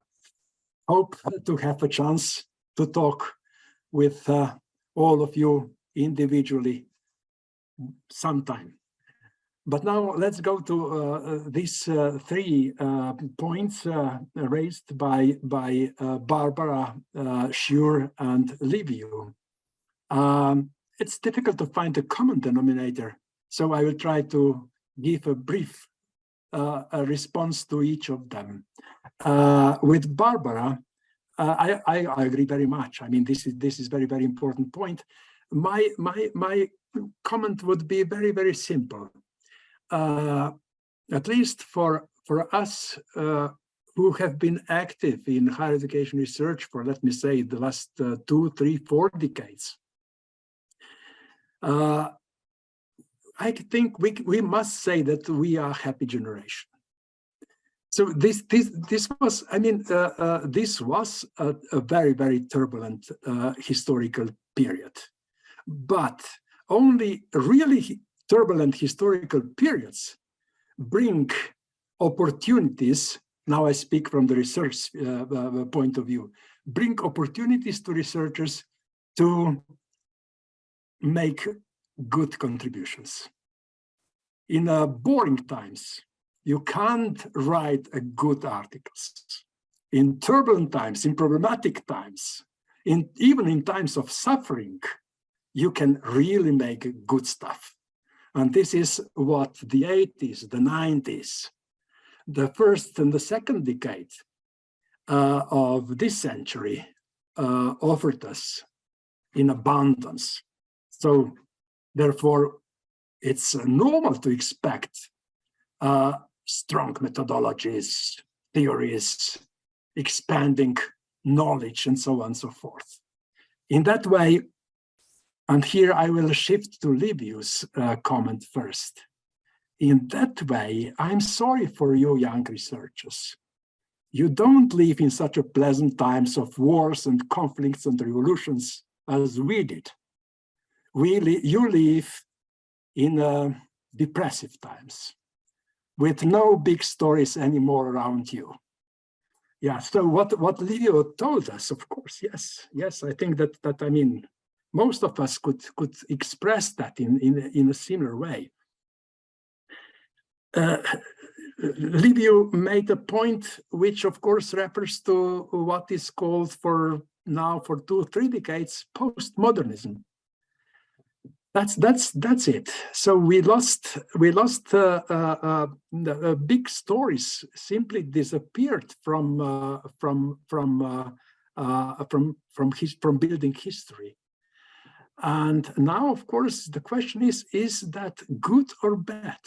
Hope to have a chance to talk with all of you individually sometime. But now let's go to these three points raised by Barbara, Shure, and Liviu. It's difficult to find a common denominator, so I will try to give a brief response to each of them. With Barbara, I agree very much. I mean, this is very, very important point. My comment would be very, very simple. At least for us who have been active in higher education research for, let me say, the last 2, 3, 4 decades. I think we must say that we are a happy generation. So this was, I mean, this was a very, very turbulent historical period. But only really turbulent historical periods bring opportunities. Now I speak from the research point of view, bring opportunities to researchers to make good contributions. In boring times, you can't write good articles. In turbulent times, in problematic times, even in times of suffering, you can really make good stuff. And this is what the 80s, the 90s, the first and the second decade of this century offered us in abundance. So therefore, it's normal to expect strong methodologies, theories, expanding knowledge, and so on and so forth. In that way, and here I will shift to Liviu's comment first. In that way, I'm sorry for you young researchers. You don't live in such a pleasant times of wars and conflicts and revolutions as we did. You live in depressive times with no big stories anymore around you. Yeah, so what Livio told us, of course, yes, I think that I mean, most of us could express that in a similar way. Livio made a point which, of course, refers to what is called for 2-3 decades postmodernism. That's it. So we lost big stories simply disappeared from building history. And now, of course, the question is that good or bad?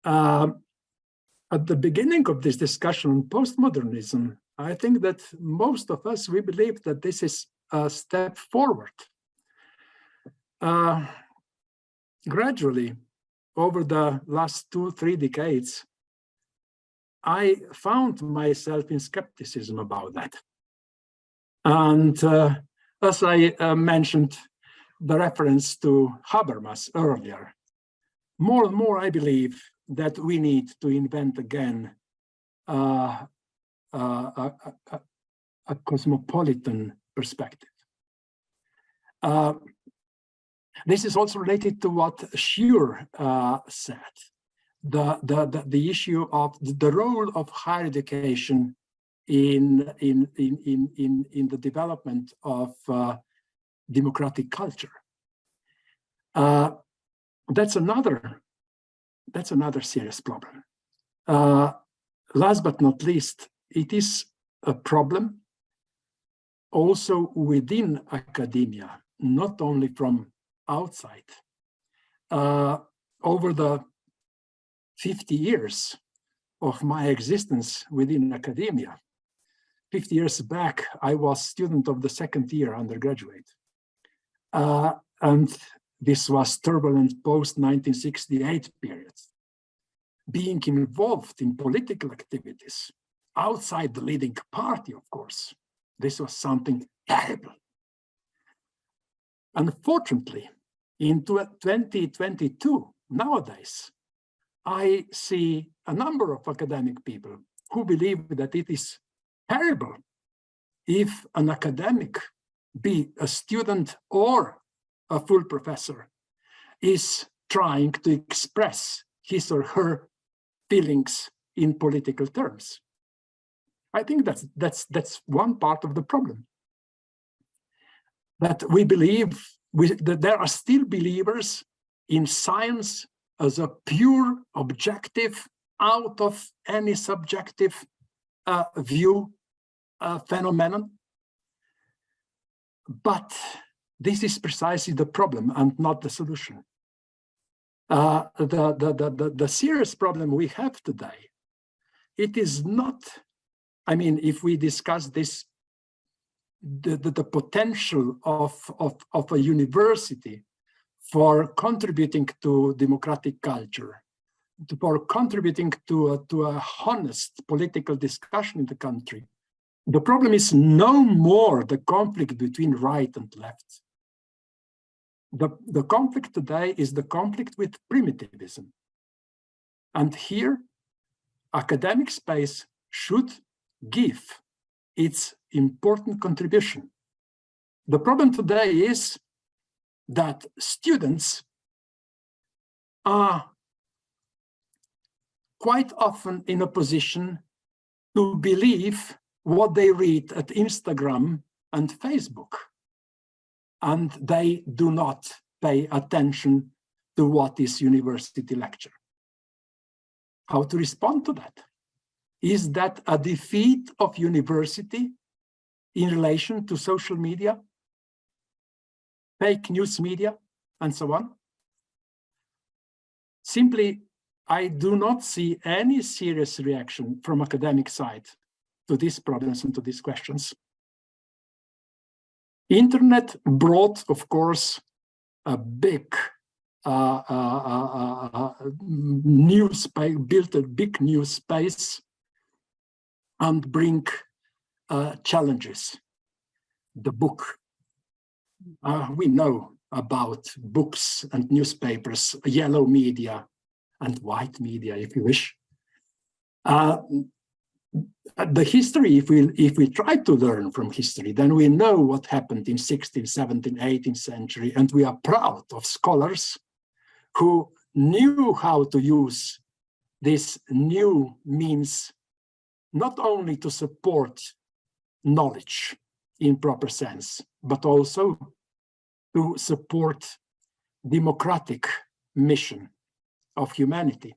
At the beginning of this discussion on postmodernism, I think that most of us, we believe that this is a step forward. Gradually, over the last 2-3 decades, I found myself in skepticism about that. And as I mentioned the reference to Habermas earlier, more and more I believe that we need to invent again a cosmopolitan perspective. This is also related to what Schur said, the issue of the role of higher education in the development of democratic culture. That's another serious problem. Last but not least, it is a problem also within academia, not only from outside. Over the 50 years of my existence within academia, 50 years back, I was student of the second year undergraduate. And this was turbulent post-1968 period. Being involved in political activities outside the leading party, of course, this was something terrible. Unfortunately, in 2022, nowadays, I see a number of academic people who believe that it is terrible if an academic, be a student or a full professor, is trying to express his or her feelings in political terms. I think that's one part of the problem. That we believe that there are still believers in science as a pure, objective, out of any subjective view phenomenon. But this is precisely the problem and not the solution. The serious problem we have today, it is not, I mean, if we discuss this, the potential of a university for contributing to democratic culture, for contributing to a honest political discussion in the country. The problem is no more the conflict between right and left. The conflict today is the conflict with primitivism. And here, academic space should give its important contribution. The problem today is that students are quite often in a position to believe what they read at Instagram and Facebook, and they do not pay attention to what is university lecture. How to respond to that? Is that a defeat of university in relation to social media, fake news media, and so on? Simply, I do not see any serious reaction from academic side to these problems and to these questions. Internet brought, of course, a big new space, built a big new space and bring challenges. The book. We know about books and newspapers, yellow media and white media, if you wish. The history, if we try to learn from history, then we know what happened in 16th, 17th, 18th century, and we are proud of scholars who knew how to use this new means, not only to support knowledge in proper sense, but also to support democratic mission of humanity.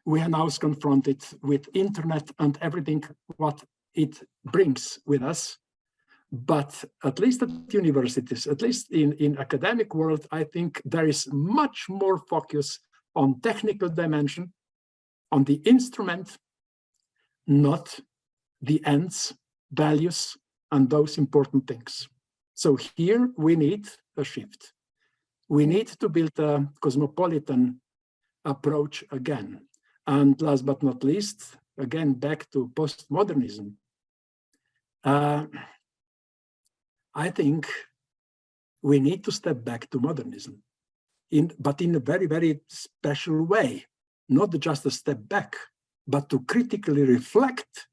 We are now confronted with internet and everything what it brings with us. But at least at universities, at least in academic world, I think there is much more focus on technical dimension, on the instrument, not the ends, values, and those important things. So here we need a shift. We need to build a cosmopolitan approach again. And last but not least, again, back to postmodernism. I think we need to step back to modernism, but in a very, very special way, not just a step back, but to critically reflect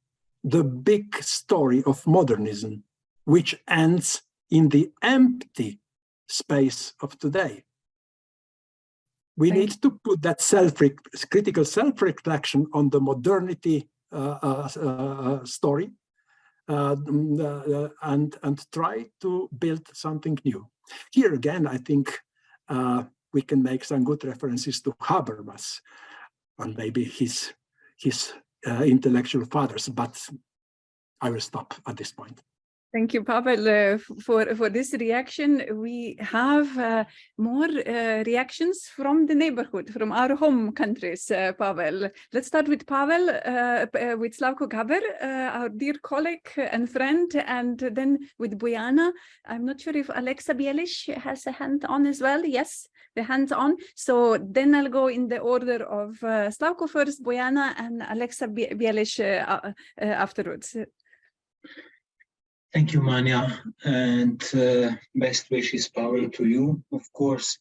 the big story of modernism, which ends in the empty space of today. We need to put that critical self-reflection on the modernity story and try to build something new. Here again, I think we can make some good references to Habermas and maybe his intellectual fathers, but I will stop at this point. Thank you, Pavel, for this reaction. We have more reactions from the neighborhood, from our home countries, Pavel. Let's start with Pavel, with Slavko Gaber, our dear colleague and friend, and then with Bojana. I'm not sure if Alexa Bielish has a hand on as well. Yes, the hand's on. So then I'll go in the order of Slavko first, Bojana, and Alexa Bielish afterwards. Thank you, Manja, and best wishes, Pavel, to you, of course.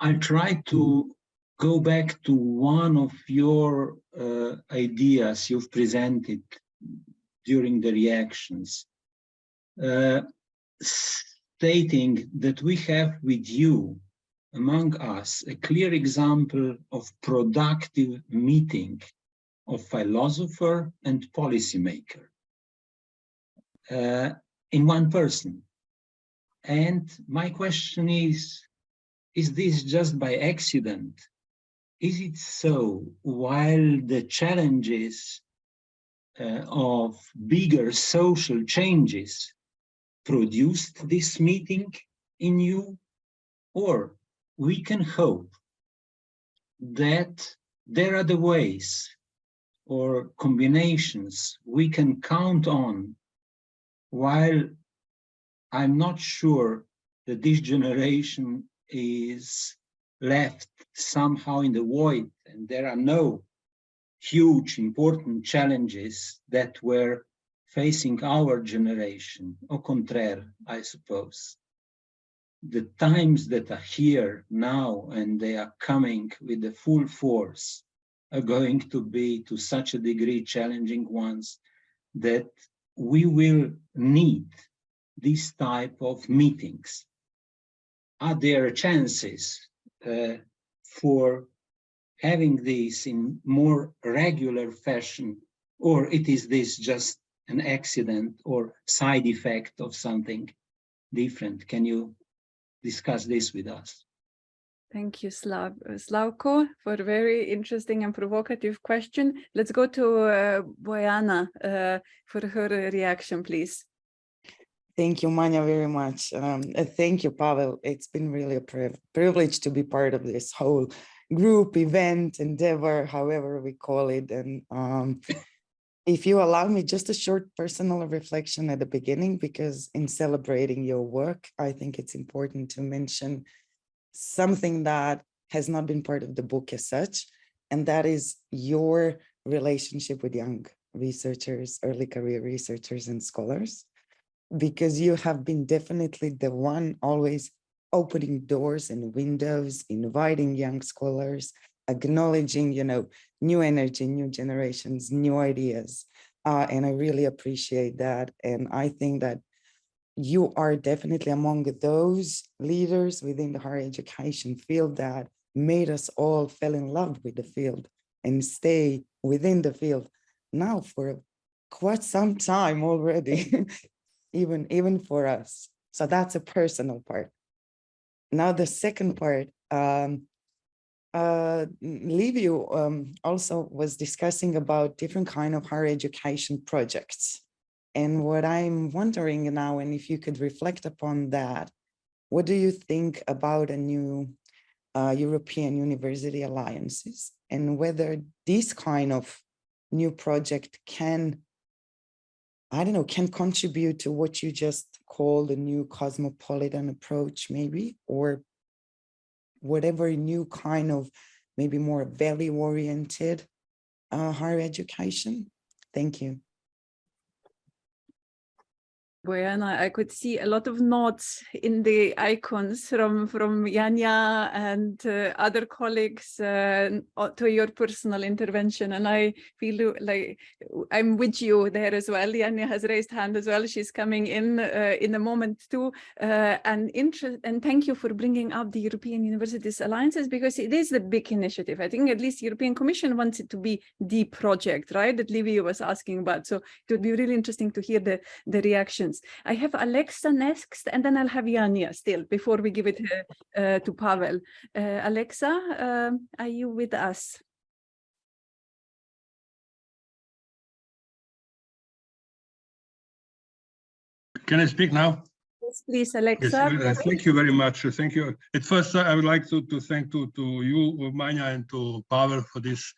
I'll try to go back to one of your ideas you've presented during the reactions, stating that we have with you, among us, a clear example of productive meeting of philosopher and policymaker. In one person. And my question is this just by accident? Is it so while the challenges of bigger social changes produced this meeting in you? Or we can hope that there are the ways or combinations we can count on, while I'm not sure that this generation is left somehow in the void and there are no huge important challenges that were facing our generation, au contraire, I suppose. The times that are here now and they are coming with the full force are going to be to such a degree challenging ones that we will need this type of meetings. Are there chances for having this in more regular fashion, or is this just an accident or side effect of something different? Can you discuss this with us? Thank you, Slavko, for a very interesting and provocative question. Let's go to Bojana for her reaction, please. Thank you, Manja, very much. Thank you, Pavel. It's been really a privilege to be part of this whole group, event, endeavor, however we call it. And if you allow me just a short personal reflection at the beginning, because in celebrating your work, I think it's important to mention something that has not been part of the book as such, and that is your relationship with young researchers, early career researchers and scholars, because you have been definitely the one always opening doors and windows, inviting young scholars, acknowledging, new energy, new generations, new ideas. And I really appreciate that. And I think that you are definitely among those leaders within the higher education field that made us all fall in love with the field and stay within the field now for quite some time already, even for us. So that's a personal part. Now the second part, Liviu also was discussing about different kind of higher education projects. And what I'm wondering now, and if you could reflect upon that, what do you think about a new European university alliances, and whether this kind of new project can, can contribute to what you just called a new cosmopolitan approach maybe, or whatever new kind of maybe more value-oriented higher education? Thank you. Bojana, I could see a lot of nods in the icons from Janja and other colleagues to your personal intervention, and I feel like I'm with you there as well. Janja has raised hand as well. She's coming in a moment too. And thank you for bringing up the European Universities Alliances, because it is the big initiative. I think at least the European Commission wants it to be the project, right, that Liviu was asking about. So it would be really interesting to hear the reactions. I have Alexa next, and then I'll have Janja still before we give it to Pavel. Alexa, are you with us? Can I speak now? Yes, please, Alexa. Yes, thank you very much. Thank you. At first, I would like to thank to you, Manja, and to Pavel for this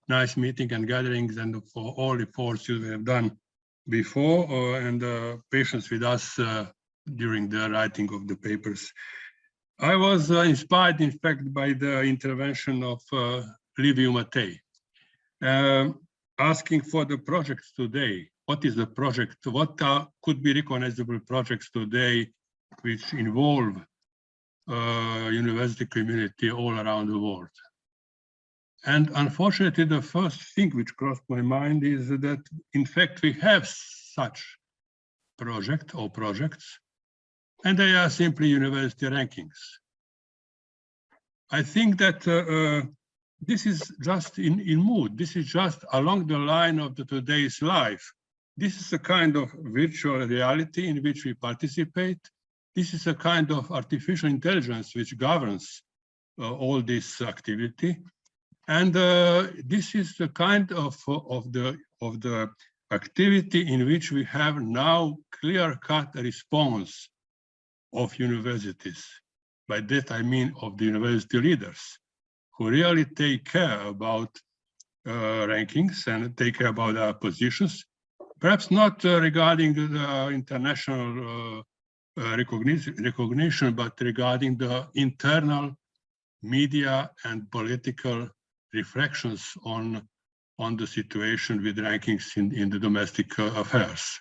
nice meeting and gatherings, and for all the efforts you have done before, and patience with us during the writing of the papers. I was inspired, in fact, by the intervention of Liviu Matei, asking for the projects today. What is the project? What could be recognizable projects today which involve university community all around the world? And unfortunately, the first thing which crossed my mind is that, in fact, we have such project or projects, and they are simply university rankings. I think that this is just in mood. This is just along the line of today's life. This is a kind of virtual reality in which we participate. This is a kind of artificial intelligence which governs all this activity. And this is the kind of the activity in which we have now clear-cut response of universities. By that I mean of the university leaders, who really take care about rankings and take care about our positions, perhaps not regarding the international recognition, but regarding the internal media and political reflections on the situation with rankings in the domestic affairs.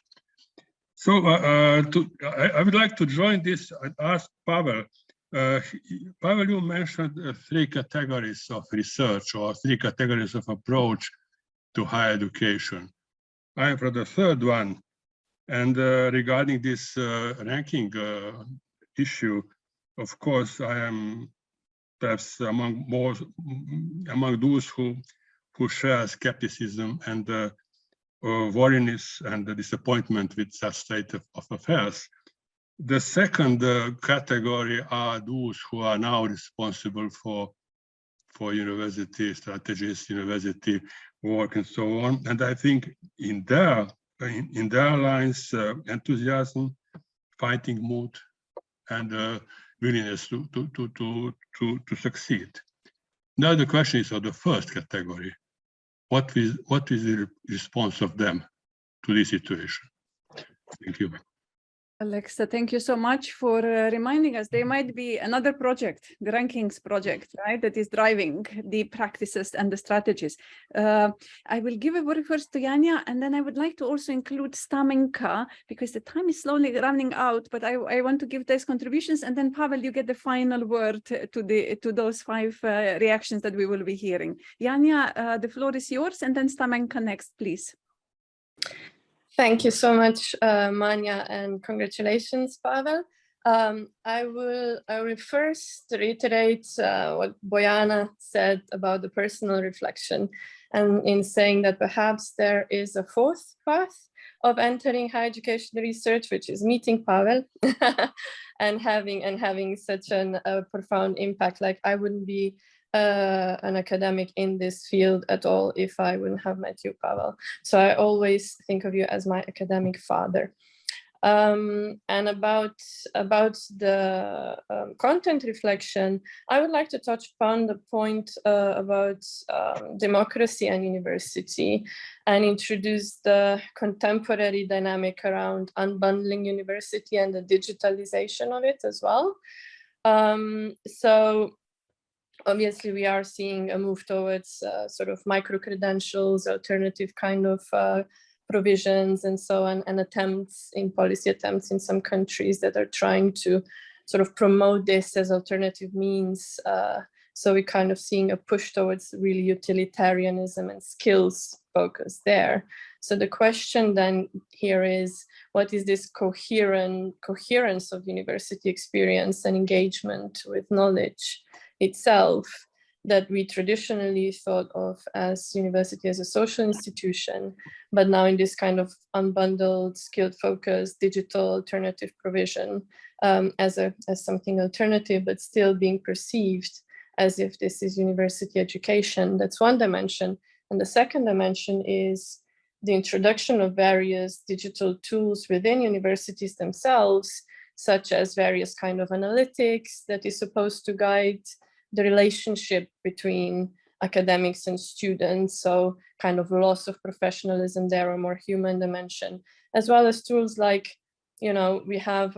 So I would like to join this and ask Pavel. Pavel, you mentioned 3 categories of research, or 3 categories of approach to higher education. I am for the third one. And regarding this ranking issue, of course, I am perhaps among those who share skepticism and worriness and the disappointment with such state of affairs. The second category are those who are now responsible for university strategies, university work, and so on. And I think in their lines, enthusiasm, fighting mood, and willingness to succeed. Now the question is of the first category. What is the response of them to this situation? Thank you. Alexa, thank you so much for reminding us. There might be another project, the rankings project, right, that is driving the practices and the strategies. I will give a word first to Janja, and then I would like to also include Stamenka, because the time is slowly running out, but I want to give those contributions, and then Pavel, you get the final word to those 5 reactions that we will be hearing. Janja, the floor is yours, and then Stamenka next, please. Thank you so much, Manja, and congratulations, Pavel. I will first reiterate what Bojana said about the personal reflection, and in saying that perhaps there is a 4th path of entering higher education research, which is meeting Pavel and having such a profound impact. Like, I wouldn't be an academic in this field at all if I wouldn't have met you, Pavel. So I always think of you as my academic father. And about the content reflection, I would like to touch upon the point about democracy and university, and introduce the contemporary dynamic around unbundling university and the digitalization of it as well. So obviously, we are seeing a move towards sort of micro-credentials, alternative kind of provisions and so on, and policy attempts in some countries that are trying to sort of promote this as alternative means. So we're kind of seeing a push towards really utilitarianism and skills focus there. So the question then here is, what is this coherence of university experience and engagement with knowledge itself that we traditionally thought of as university as a social institution, but now in this kind of unbundled, skilled-focused, digital alternative provision as something alternative, but still being perceived as if this is university education. That's one dimension. And the second dimension is the introduction of various digital tools within universities themselves, such as various kind of analytics that is supposed to guide the relationship between academics and students, so kind of loss of professionalism there, or more human dimension, as well as tools like, we have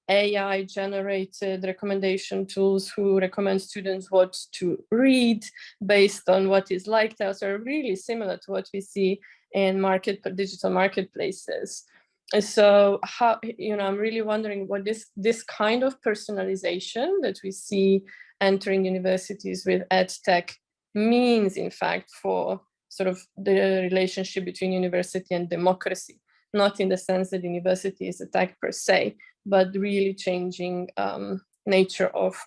AI generated recommendation tools who recommend students what to read based on what is liked. Those are really similar to what we see in digital marketplaces. So how, I'm really wondering what this kind of personalization that we see entering universities with EdTech means, in fact, for sort of the relationship between university and democracy, not in the sense that university is a tech per se, but really changing nature of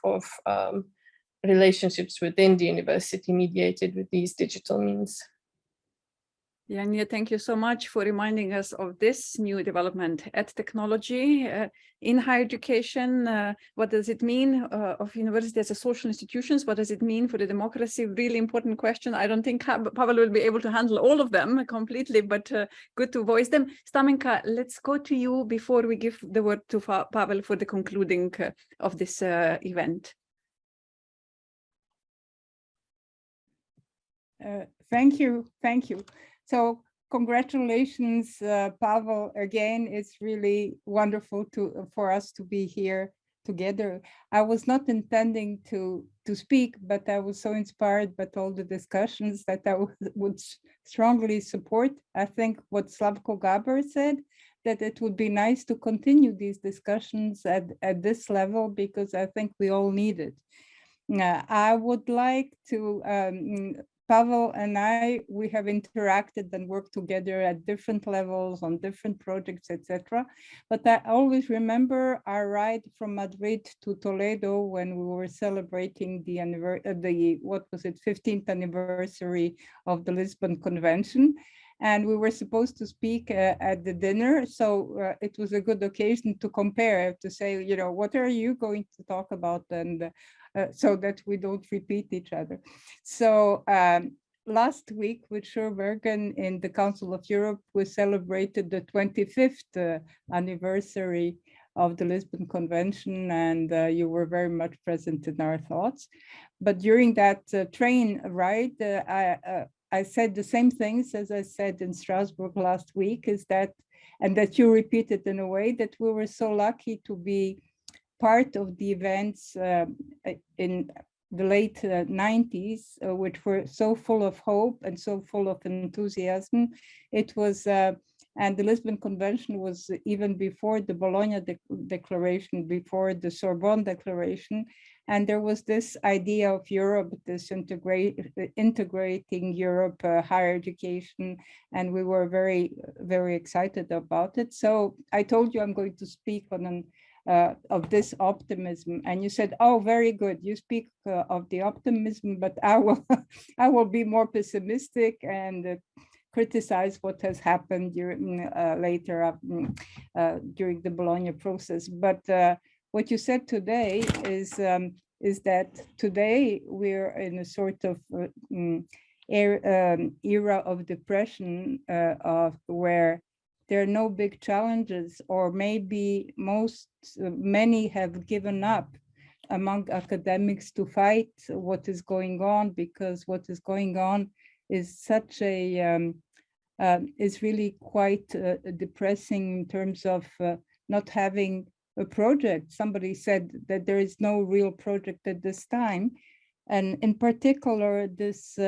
relationships within the university mediated with these digital means. Janja, thank you so much for reminding us of this new development at technology in higher education. What does it mean of university as a social institutions? What does it mean for the democracy? Really important question. I don't think Pavel will be able to handle all of them completely, but good to voice them. Stamenka, let's go to you before we give the word to Pavel for the concluding of this event. Thank you. So congratulations, Pavel. Again, it's really wonderful for us to be here together. I was not intending to speak, but I was so inspired by all the discussions that I would strongly support. I think what Slavko Gabor said, that it would be nice to continue these discussions at this level, because I think we all need it. I would like to Pavel and we have interacted and worked together at different levels on different projects, etc. But I always remember our ride from Madrid to Toledo when we were celebrating the 15th anniversary of the Lisbon Convention. And we were supposed to speak at the dinner. So it was a good occasion to compare, to say, what are you going to talk about? And so that we don't repeat each other. So last week with Sjoerbergen in the Council of Europe, we celebrated the 25th anniversary of the Lisbon Convention, and you were very much present in our thoughts. But during that train ride, I said the same things as I said in Strasbourg last week, is that, and that you repeated in a way, that we were so lucky to be part of the events in the late 90s, which were so full of hope and so full of enthusiasm. It was, and the Lisbon Convention was even before the Bologna Declaration, before the Sorbonne Declaration. And there was this idea of Europe, this integrating Europe, higher education, and we were very, very excited about it. So I told you I'm going to speak on an of this optimism, and you said, "Oh, very good. You speak of the optimism, but I will be more pessimistic and criticize what has happened during later during the Bologna process." But what you said today is that today we're in a sort of era of depression, of where there are no big challenges, or maybe many have given up among academics to fight what is going on, because what is going on is such a, is really quite depressing in terms of not having a project. Somebody said that there is no real project at this time. And in particular, this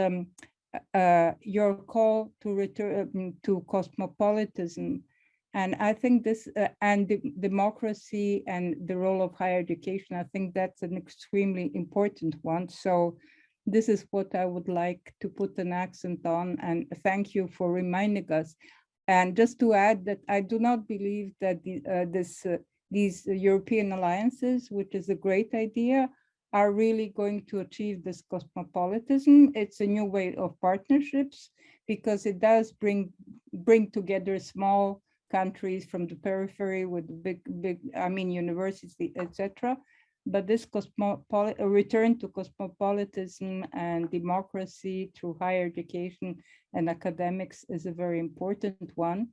your call to return to cosmopolitanism, and I think this and the democracy and the role of higher education, I think that's an extremely important one. So this is what I would like to put an accent on, and thank you for reminding us. And just to add that I do not believe that these European alliances, which is a great idea, are really going to achieve this cosmopolitanism. It's a new way of partnerships, because it does bring together small countries from the periphery with big, I mean, university, etc. But this return to cosmopolitanism and democracy through higher education and academics is a very important one.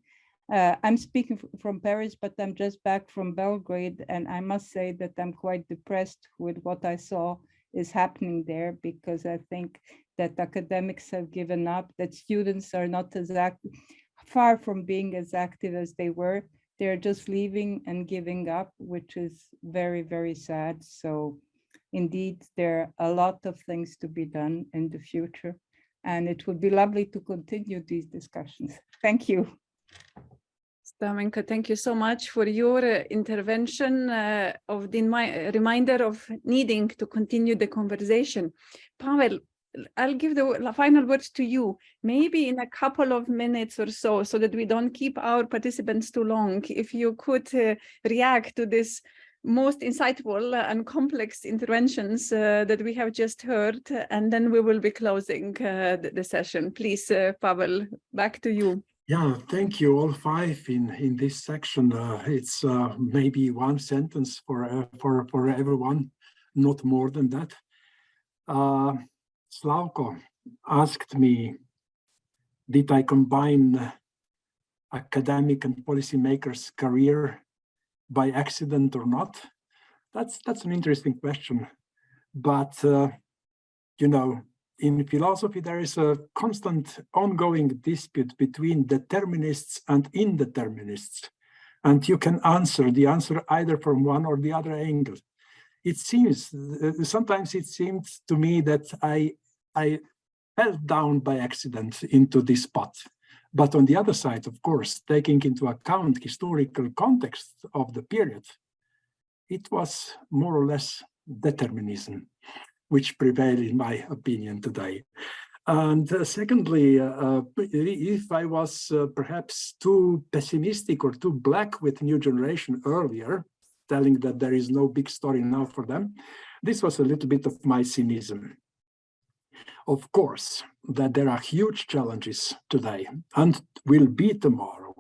I'm speaking from Paris, but I'm just back from Belgrade, and I must say that I'm quite depressed with what I saw is happening there, because I think that academics have given up, that students are not as active, far from being as active as they were. They're just leaving and giving up, which is very, very sad. So indeed, there are a lot of things to be done in the future, and it would be lovely to continue these discussions. Thank you. Stamenka, thank you so much for your intervention of the reminder of needing to continue the conversation. Pavel, I'll give the final words to you, maybe in a couple of minutes or so that we don't keep our participants too long. If you could react to this most insightful and complex interventions that we have just heard, and then we will be closing the session. Please, Pavel, back to you. Yeah, thank you, all five in this section. It's maybe one sentence for everyone, not more than that. Slavko asked me, did I combine academic and policymakers' career by accident or not? That's an interesting question. But, you know, in philosophy, there is a constant ongoing dispute between determinists and indeterminists. And you can answer the answer either from one or the other angle. It seems, sometimes it seemed to me that I fell down by accident into this spot. But on the other side, of course, taking into account historical context of the period, it was more or less determinism which prevailed, in my opinion, today. And secondly, if I was perhaps too pessimistic or too black with new generation earlier, telling that there is no big story now for them, this was a little bit of my cynism. Of course, that there are huge challenges today and will be tomorrow,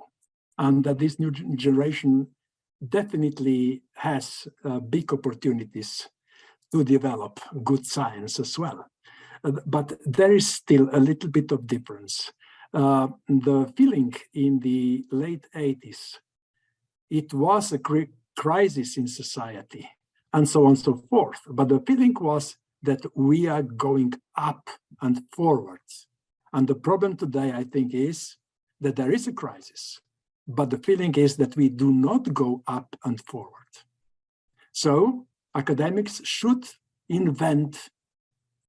and that this new generation definitely has big opportunities to develop good science as well. But there is still a little bit of difference. The feeling in the late 80s, it was a crisis in society, and so on and so forth. But the feeling was that we are going up and forwards. And the problem today, I think, is that there is a crisis, but the feeling is that we do not go up and forward. So academics should invent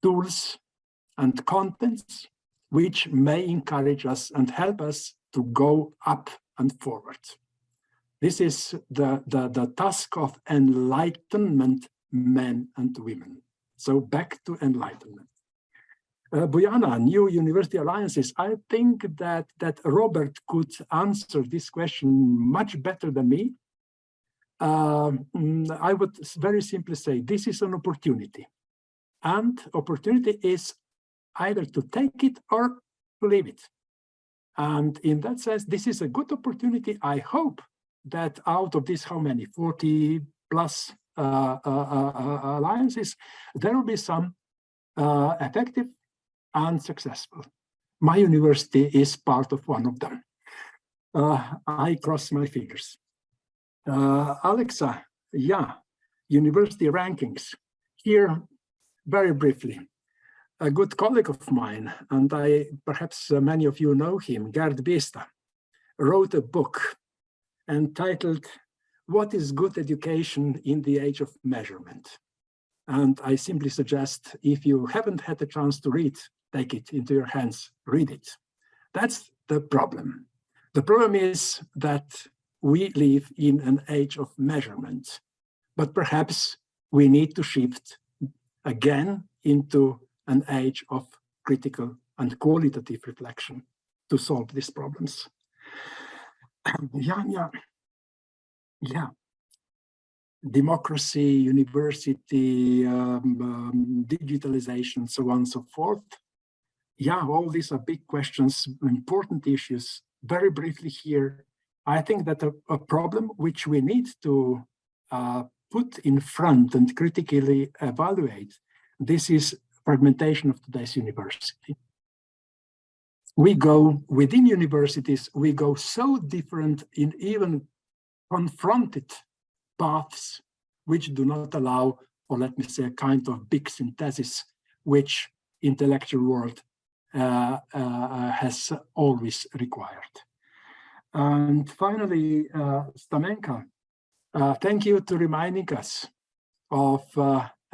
tools and contents which may encourage us and help us to go up and forward. This is the task of enlightenment, men and women. So back to enlightenment. Bojana, new university alliances. I think that Robert could answer this question much better than me. I would very simply say this is an opportunity. And opportunity is either to take it or to leave it. And in that sense, this is a good opportunity. I hope that out of this, how many, 40 plus alliances, there will be some effective and successful. My university is part of one of them. I cross my fingers. Alexa, yeah, university rankings. Here, very briefly, a good colleague of mine, and perhaps many of you know him, Gerd Bista, wrote a book entitled What is Good Education in the Age of Measurement? And I simply suggest, if you haven't had a chance to read, take it into your hands, read it. That's the problem. The problem is that we live in an age of measurement, but perhaps we need to shift again into an age of critical and qualitative reflection to solve these problems. Yeah. Democracy, university, digitalization, so on and so forth. Yeah, all these are big questions, important issues. Very briefly here, I think that a problem which we need to put in front and critically evaluate, this is fragmentation of today's university. We go within universities, we go so different in even confronted paths which do not allow, or let me say, a kind of big synthesis which intellectual world has always required. And finally, Stamenka, thank you to reminding us of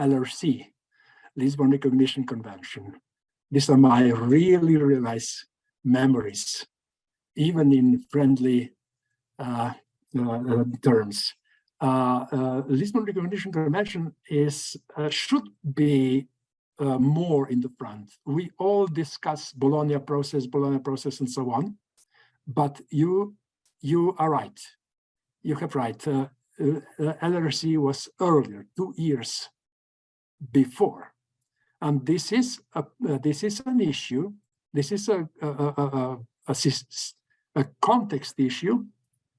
LRC, Lisbon Recognition Convention. These are my really nice memories, even in friendly terms. Lisbon Recognition Convention should be more in the front. We all discuss Bologna Process, and so on. But you are right. You have right. LRC was earlier, 2 years before, and this is an issue. This is a context issue,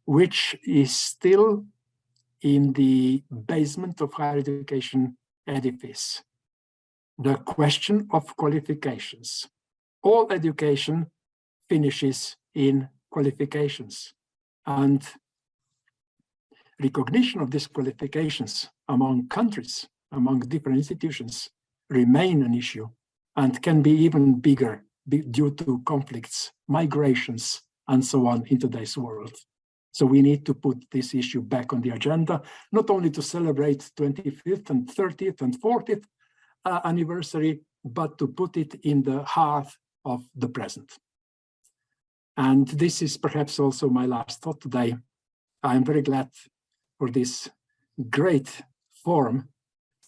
which is still in the basement of higher education edifice. The question of qualifications. All education finishes in qualifications, and recognition of these qualifications among countries, among different institutions, remain an issue and can be even bigger due to conflicts, migrations, and so on in today's world. So we need to put this issue back on the agenda, not only to celebrate 25th and 30th and 40th anniversary, but to put it in the heart of the present. And this is perhaps also my last thought today. I'm very glad for this great forum,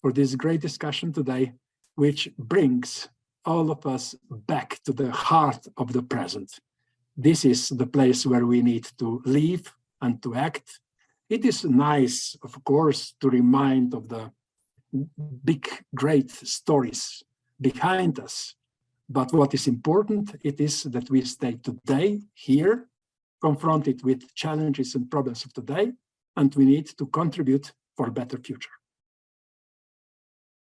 for this great discussion today, which brings all of us back to the heart of the present. This is the place where we need to live and to act. It is nice, of course, to remind of the big, great stories behind us. But what is important, it is that we stay today here, confronted with challenges and problems of today, and we need to contribute for a better future.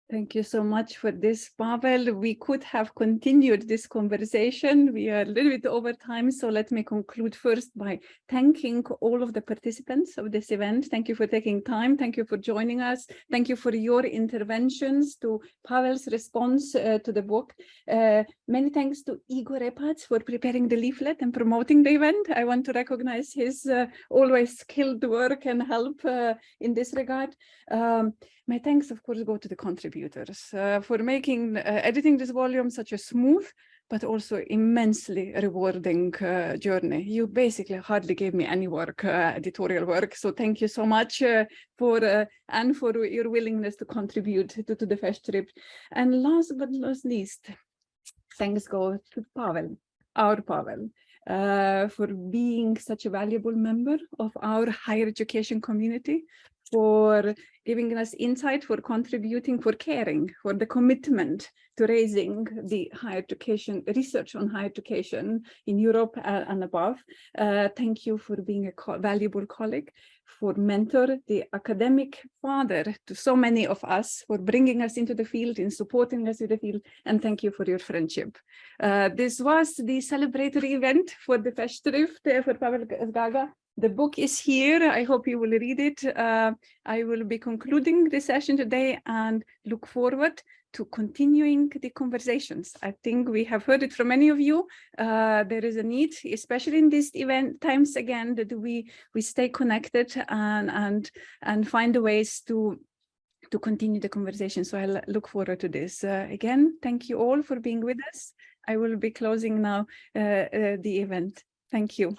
Thank you so much for this, Pavel. We could have continued this conversation. We are a little bit over time, so let me conclude first by thanking all of the participants of this event. Thank you for taking time. Thank you for joining us. Thank you for your interventions to Pavel's response to the book. Many thanks to Igor Repac for preparing the leaflet and promoting the event. I want to recognize his always skilled work and help in this regard. My thanks, of course, go to the contributors for making editing this volume such a smooth, but also immensely rewarding journey. You basically hardly gave me any work, editorial work. So thank you so much for your willingness to contribute to the Festschrift. And last but not least, thanks go to Pavel, our Pavel, for being such a valuable member of our higher education community, for giving us insight, for contributing, for caring, for the commitment to raising the higher education, research on higher education in Europe and above. Thank you for being a valuable colleague, for mentor, the academic father to so many of us, for bringing us into the field, in supporting us in the field, and thank you for your friendship. This was the celebratory event for the Festschrift for Pavel Zgaga. The book is here. I hope you will read it. I will be concluding the session today and look forward to continuing the conversations. I think we have heard it from many of you. There is a need, especially in these event times again, that we stay connected and find the ways to continue the conversation. So I look forward to this. Again, thank you all for being with us. I will be closing now the event. Thank you.